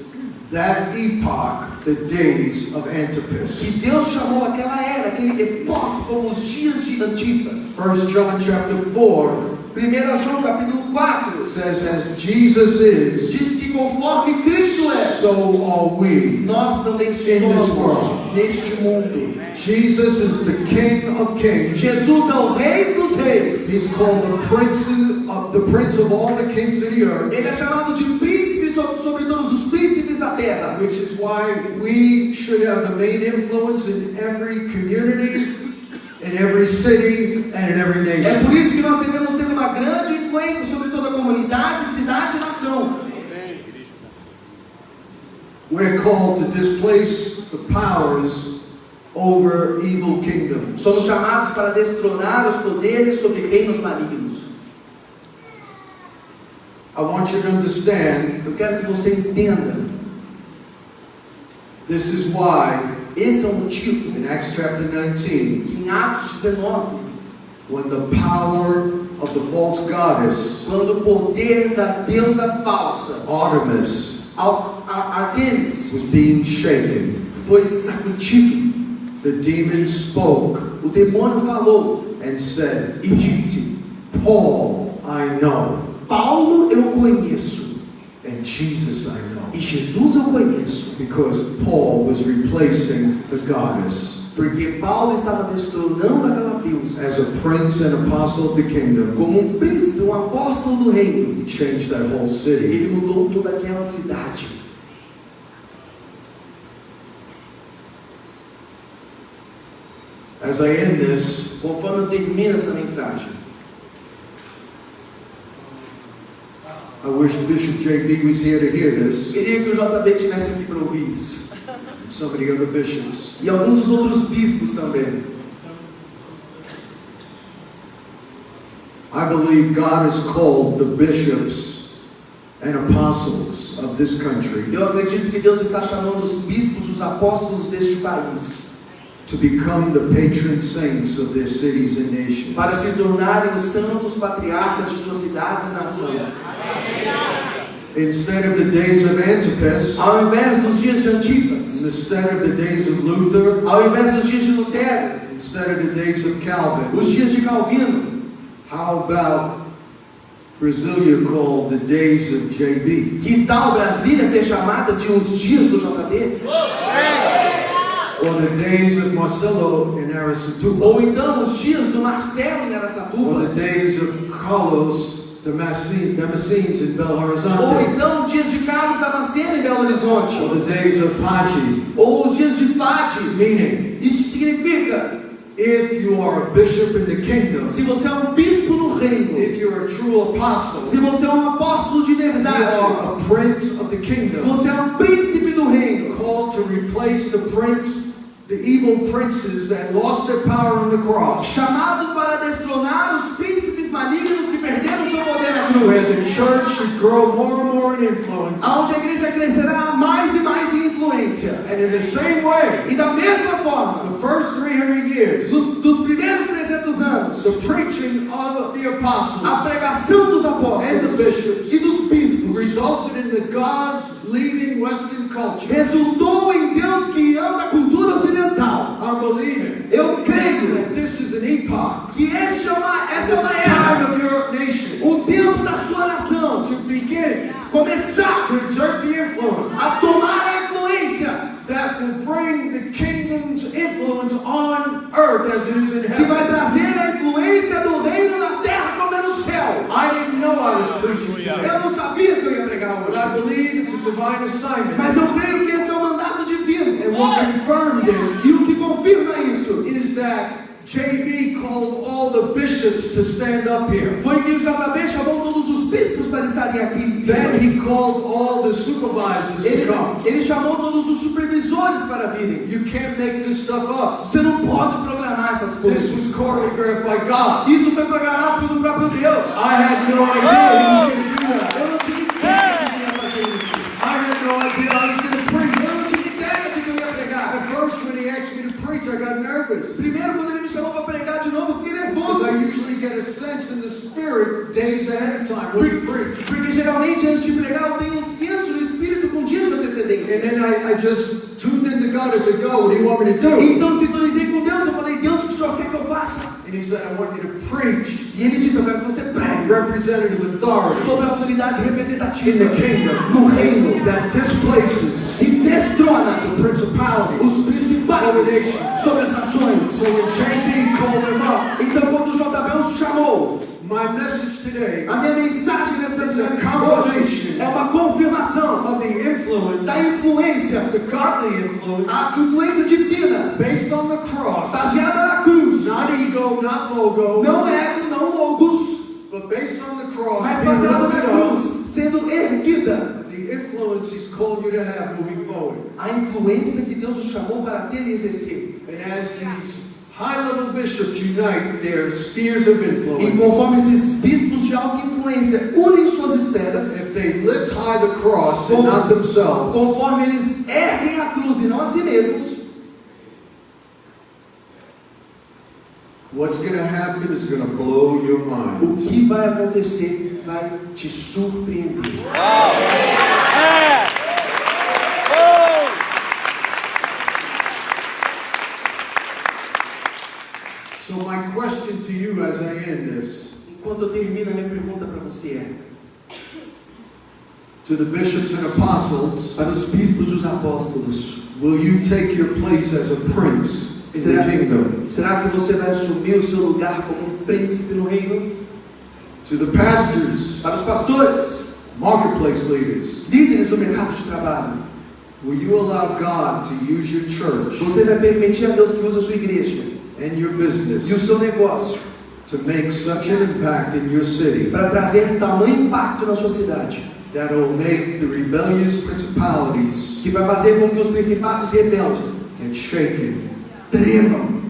that epoch the days of que Antipas. Deus chamou aquela era, aquele epoque, como os dias de Antipas. 1 John chapter 4 1 João capítulo 4 says, as Jesus is, diz que conforme Cristo é, so are we. nós também this somos world. neste mundo. Jesus is the King of Kings. Jesus é o Rei dos Reis. He's called the Prince of all the kings of the earth, Ele é chamado de príncipe sobre todos os príncipes da terra. which is why we should have the main influence in every community, in every city, and in every É nation. por isso que nós devemos ter uma grande influência sobre toda a comunidade, cidade e nação. We're called to displace the powers over evil kingdoms. Somos chamados para destronar os poderes sobre reinos malignos. I want you to understand, Eu quero que você entenda. this is why Esse é o motivo in Acts chapter 19, que em Atos 19, when the power of the false goddess, quando o poder da deusa falsa, Artemis, Artemis, was being shaken, foi sacudido, the demon spoke o demônio falou and said, e disse: Paul I know, Paulo eu conheço and Jesus I know. e Jesus eu conheço, Because Paul was replacing the goddess porque Paulo estava destronando aquela deusa as a prince and apostle of the kingdom. como príncipe, apóstolo do reino. He changed that whole city. Ele mudou toda aquela cidade. As I end this, Conforme eu termino essa mensagem, I wish Bishop J.B. was here to hear this, queria que o JB tivesse aqui para ouvir isso, and some of the other bishops. e alguns dos outros bispos também. I believe God has called the bishops and apostles of this country Eu acredito que Deus está chamando os bispos, os apóstolos deste país, to become the patron saints of their cities and nations. para se tornarem os santos patriarcas de suas cidades e nação. Instead of the days of Antipas, Ao invés dos dias de Antipas, instead of the days of Luther, ao invés dos dias de Lutero, instead of the days of Calvin, os dias de Calvino, how about Brasilia called the days of JB? que tal Brasília ser chamada de os dias do JB? Or the days of Marcelo in Aracatuba? Ou então os dias do Marcelo em Or Araçatuba? the days of Carlos Damascene in Belo Ou Horizonte? então os dias de Carlos Damasceno em Belo Horizonte? Or the days of Haji? Ou os dias de Pade? Meaning, Isso significa, if you are a bishop in the kingdom, se você é um bispo no reino, if you're a true apostle, se você é um apóstolo de you verdade, are a prince of the kingdom, você é um príncipe do reino, called to replace the evil princes that lost their power on the cross, chamado para destronar os príncipes malignos que perderam seu poder na where cruz, the church should grow more and more in influence. aonde a igreja crescerá mais e mais em influência. And in the same way, E da mesma forma, the first 300 years, dos primeiros 300 anos, the preaching of the a apostles pregação dos and the apóstolos bishops e dos bispos resulted in the gods leading Western culture. resultou em Deus guiando a cultura ocidental. I'm believing Eu creio that this is an epoch, que esta é the uma time era, of your nation, o tempo da sua nação, to begin começar to exert the influence a tomar a influência that will bring the kingdom's influence on earth as it is in que vai heaven. trazer a influência do reino na terra como é no céu. I didn't know I was preaching today, Eu não sabia que eu ia pregar but I hoje, believe it's a divine assignment. mas eu creio que esse é um mandato divino. And what confirmed it E o que confirma isso is that JB called all the bishops to stand up here. foi que o JB chamou todos os bispos para estarem aqui em cima. Then he called all the supervisors to come. Ele chamou todos os supervisores para virem. You can't make this stuff up. Você não pode programar essas This was coisas. choreographed by God. Isso foi programado pelo próprio Deus. I had no idea he was going to do that. Eu não tinha ideia de que ia fazer isso. I had no idea I was going to preach. Eu não tinha ideia de que eu ia pregar. At first, when he asked me to preach, I got nervous. Primeiro, quando ele me chamou para pregar de novo, eu fiquei Because nervoso. I usually get a sense in the spirit days ahead of time what to preach. Porque geralmente antes de pregar eu tenho um senso no espírito com dias de And antecedência. then I just tuned into God. I said, God, what do you want me to do? Então sintonizei com Deus, eu falei, Deus, o que o Senhor quer que eu faça? And he said, I want you to preach E ele disse, eu quero que você pregue representative authority sobre a autoridade in representativa the kingdom no reino that displaces e destrona the principalities. os principais sobre as nações. So when JB called him up, Então quando o JB os chamou, my message today a minha mensagem nessa is a hoje confirmation é uma confirmação of the influence, da influência, the godly influence, a influência divina, based on the cross, baseada na cruz, not ego, not logo, não ego, não logos, but based on the cross, mas being baseada na lifted up, cruz, sendo erguida, the influence he's called you to have moving forward. forward. A influência que Deus os chamou para ter e exercer. And as these high-level bishops unite their spheres of E influence, conforme esses bispos de alta influência unem suas esferas, if they lift high the cross and not themselves, conforme eles erguem a cruz e não a si mesmos, what's going to happen is going to blow your o mind. que vai acontecer vai te surpreender. So my question to you as I end this, Enquanto eu termino, a minha pergunta para você é: to the bishops and apostles, para os bispos e os apóstolos, will you take your place as a prince in the kingdom? será que você vai assumir o seu lugar como um príncipe no reino? To the pastors, Para os pastores, marketplace leaders, líderes do mercado de trabalho, will you allow God to use your church você vai permitir a Deus que use a sua igreja and your e o business seu negócio to make such an impact in your city para trazer tamanho impacto na sua cidade, that will make the rebellious principalities que vai fazer com que os principados rebeldes get shaken tremam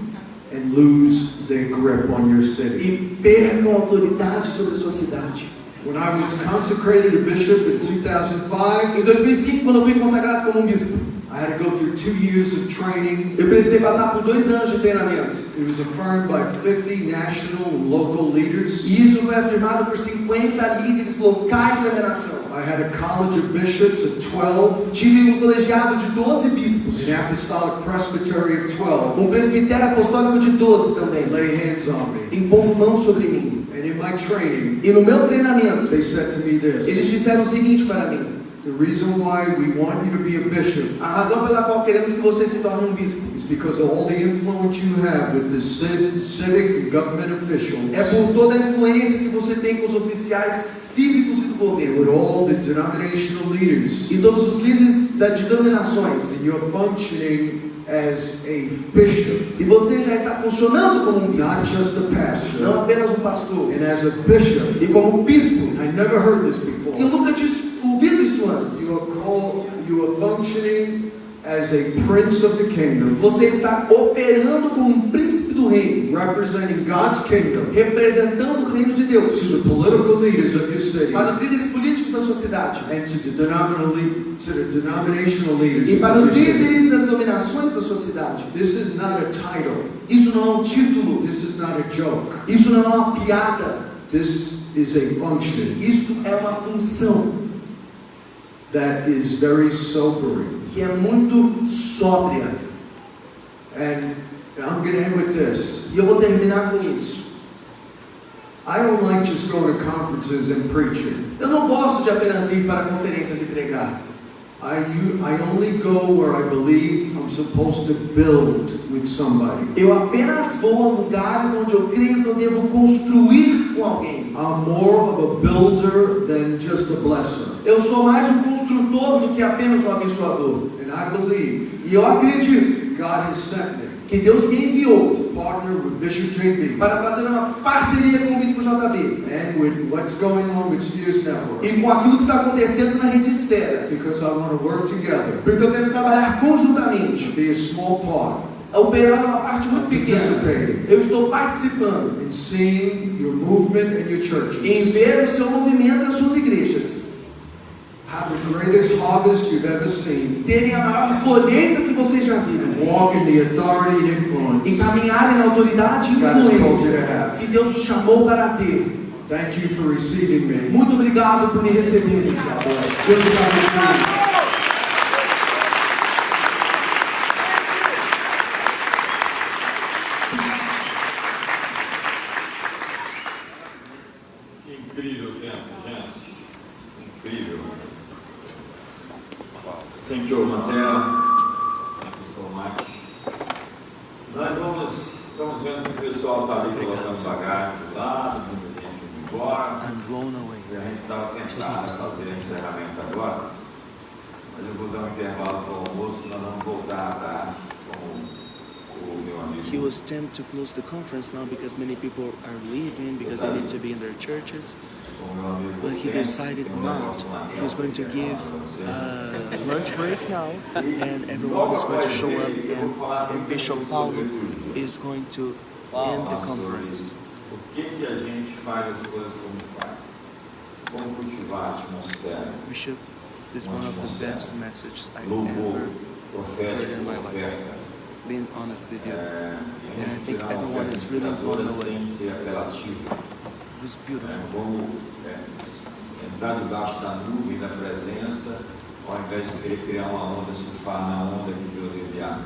and lose their grip on your city? e percam a autoridade sobre a sua cidade. When I was consecrated a bishop in 2005, Em 2005, quando eu fui consagrado como um bispo, I had to go through 2 years of training. eu precisei passar por 2 anos de treinamento. It was affirmed by 50 national and local leaders. E isso foi afirmado por 50 líderes locais da minha nação. I had a college of bishops of 12, Tive um colegiado de 12 bispos, an apostolic presbytery of 12, um presbitério apostólico de 12 também, lay hands on me. impondo mãos sobre mim. And in my training, E no meu treinamento, they said to me eles this: disseram o seguinte para mim: the reason why we want you to be a bishop a razão pela qual queremos que você se torne um bispo is because of all the influence you have with the civic and government officials, é por toda a influência que você tem com os oficiais cívicos e do and governo with all the denominational leaders, e todos os líderes de denominações. and you're functioning as a bishop, E você já está funcionando como um not bispo, just a não pastor. apenas um pastor. And as a bishop, E como um bispo, I never heard this before. eu nunca tinha ouvido isso antes. You are functioning as a prince of the kingdom, Você está operando como um príncipe do reino, representing God's kingdom representando o reino de Deus to the political leaders of your city para os líderes políticos da sua cidade and to the denominational leaders e para of os your city. líderes das dominações da sua cidade. This is not a title. Isso não é um título, This is not a joke. isso não é uma piada, This is a function isso é uma função that is very sobering. que é muito sóbria. And I'm going to end with this. E eu vou terminar com isso. I don't like just going to conferences and preaching. Eu não gosto de apenas ir para conferências e pregar. I only go where I believe I'm supposed to build with somebody. Eu apenas vou a lugares onde eu creio que eu devo construir com alguém. I'm more of a builder than just a blesser. Eu sou mais um construtor do que apenas um abençoador. And I believe E eu acredito God has sent me que Deus me enviou to partner with Bishop JB para fazer uma parceria com o Bispo JB and with what's going on with Spheres Network, e com aquilo que está acontecendo na rede Esfera, because I want to work together, porque eu quero trabalhar conjuntamente, be a small part, operar uma parte muito pequena. participating Eu estou participando in seeing your movement and your em churches ver o seu movimento e as suas igrejas have the greatest harvest you've ever seen, terem a maior colheita que vocês já viram walk in the authority and e influence caminharem na autoridade e God has told you influência to have. que Deus os chamou para ter. Thank you for receiving me. Muito obrigado por me receberem. Deus os abençoe. Que incrível tempo, gente. Incrível. Thank you, Mateo. Thank you so much. Estamos vendo que o pessoal está ali colocando bagagem do lado, muita gente indo embora. I'm blown away. E a gente estava tentando fazer encerramento agora. Mas eu vou dar um intervalo para o almoço, nós vamos voltar à tarde com o meu amigo. He was tempted to close the conference now because many people are leaving because they need to be in their churches. com meu amigo but he Ken, decided tem not. negócio lá. He was going to give a lunch break now, and everyone is going to show up, and Bishop Paulo is going to end the conference. Por que a gente faz as coisas como faz? Como cultivar a atmosfera? Bishop, this is one of the best messages I've Louvor, ever profético, in my life. oferta. been honest with you. And I think everyone is really blown away. sem ser apelativo. It was beautiful. Como entrar debaixo da nuvem da presença, ao invés de querer criar uma onda, surfar na onda que Deus enviar.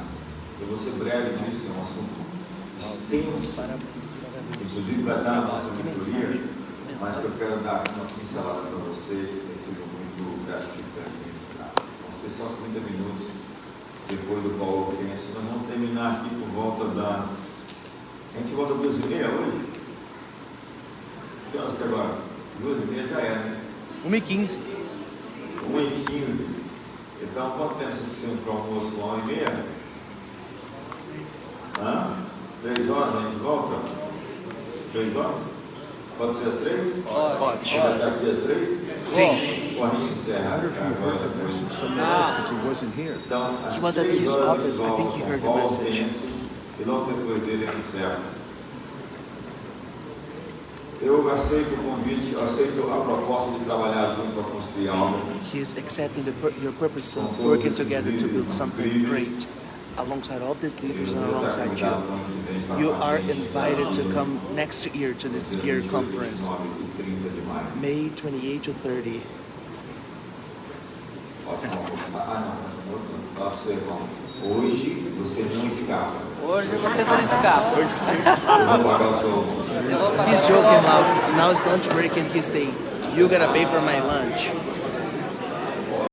Eu vou ser breve nisso, é um assunto extenso, inclusive vai estar na nossa mentoria, mas que eu quero dar uma pincelada para você, que tem sido muito gratificante ministrar. Vão ser só 30 minutos depois do Paulo Penso. Nós vamos terminar aqui por volta das... A gente volta 2h30 hoje? Que horas que agora? 2h30 já é, né? 1h15. 1h15. Então, quanto tempo vocês precisam para o almoço? 1h30? Hã? 3 horas a gente volta? 3 horas? Pode ser às 3? Pode. Vai estar aqui às 3? Sim. Ou a gente encerra agora? Então, às He was at 3 his horas office. de I volta think he com heard the Paulo message. Penso, e logo depois dele eu encerro. Eu aceito o convite, eu aceito a proposta de trabalhar junto para construir algo. He is accepting your purpose of working together to build something great. Alongside all these leaders and alongside you, you are invited to come next year to this year conference, May 28 to 30. Hoje você não escapa. Hoje você não escapa. Eu vou pagar o seu almoço. He's joking loud. Now it's lunch break and he's saying, "You gotta pay for my lunch."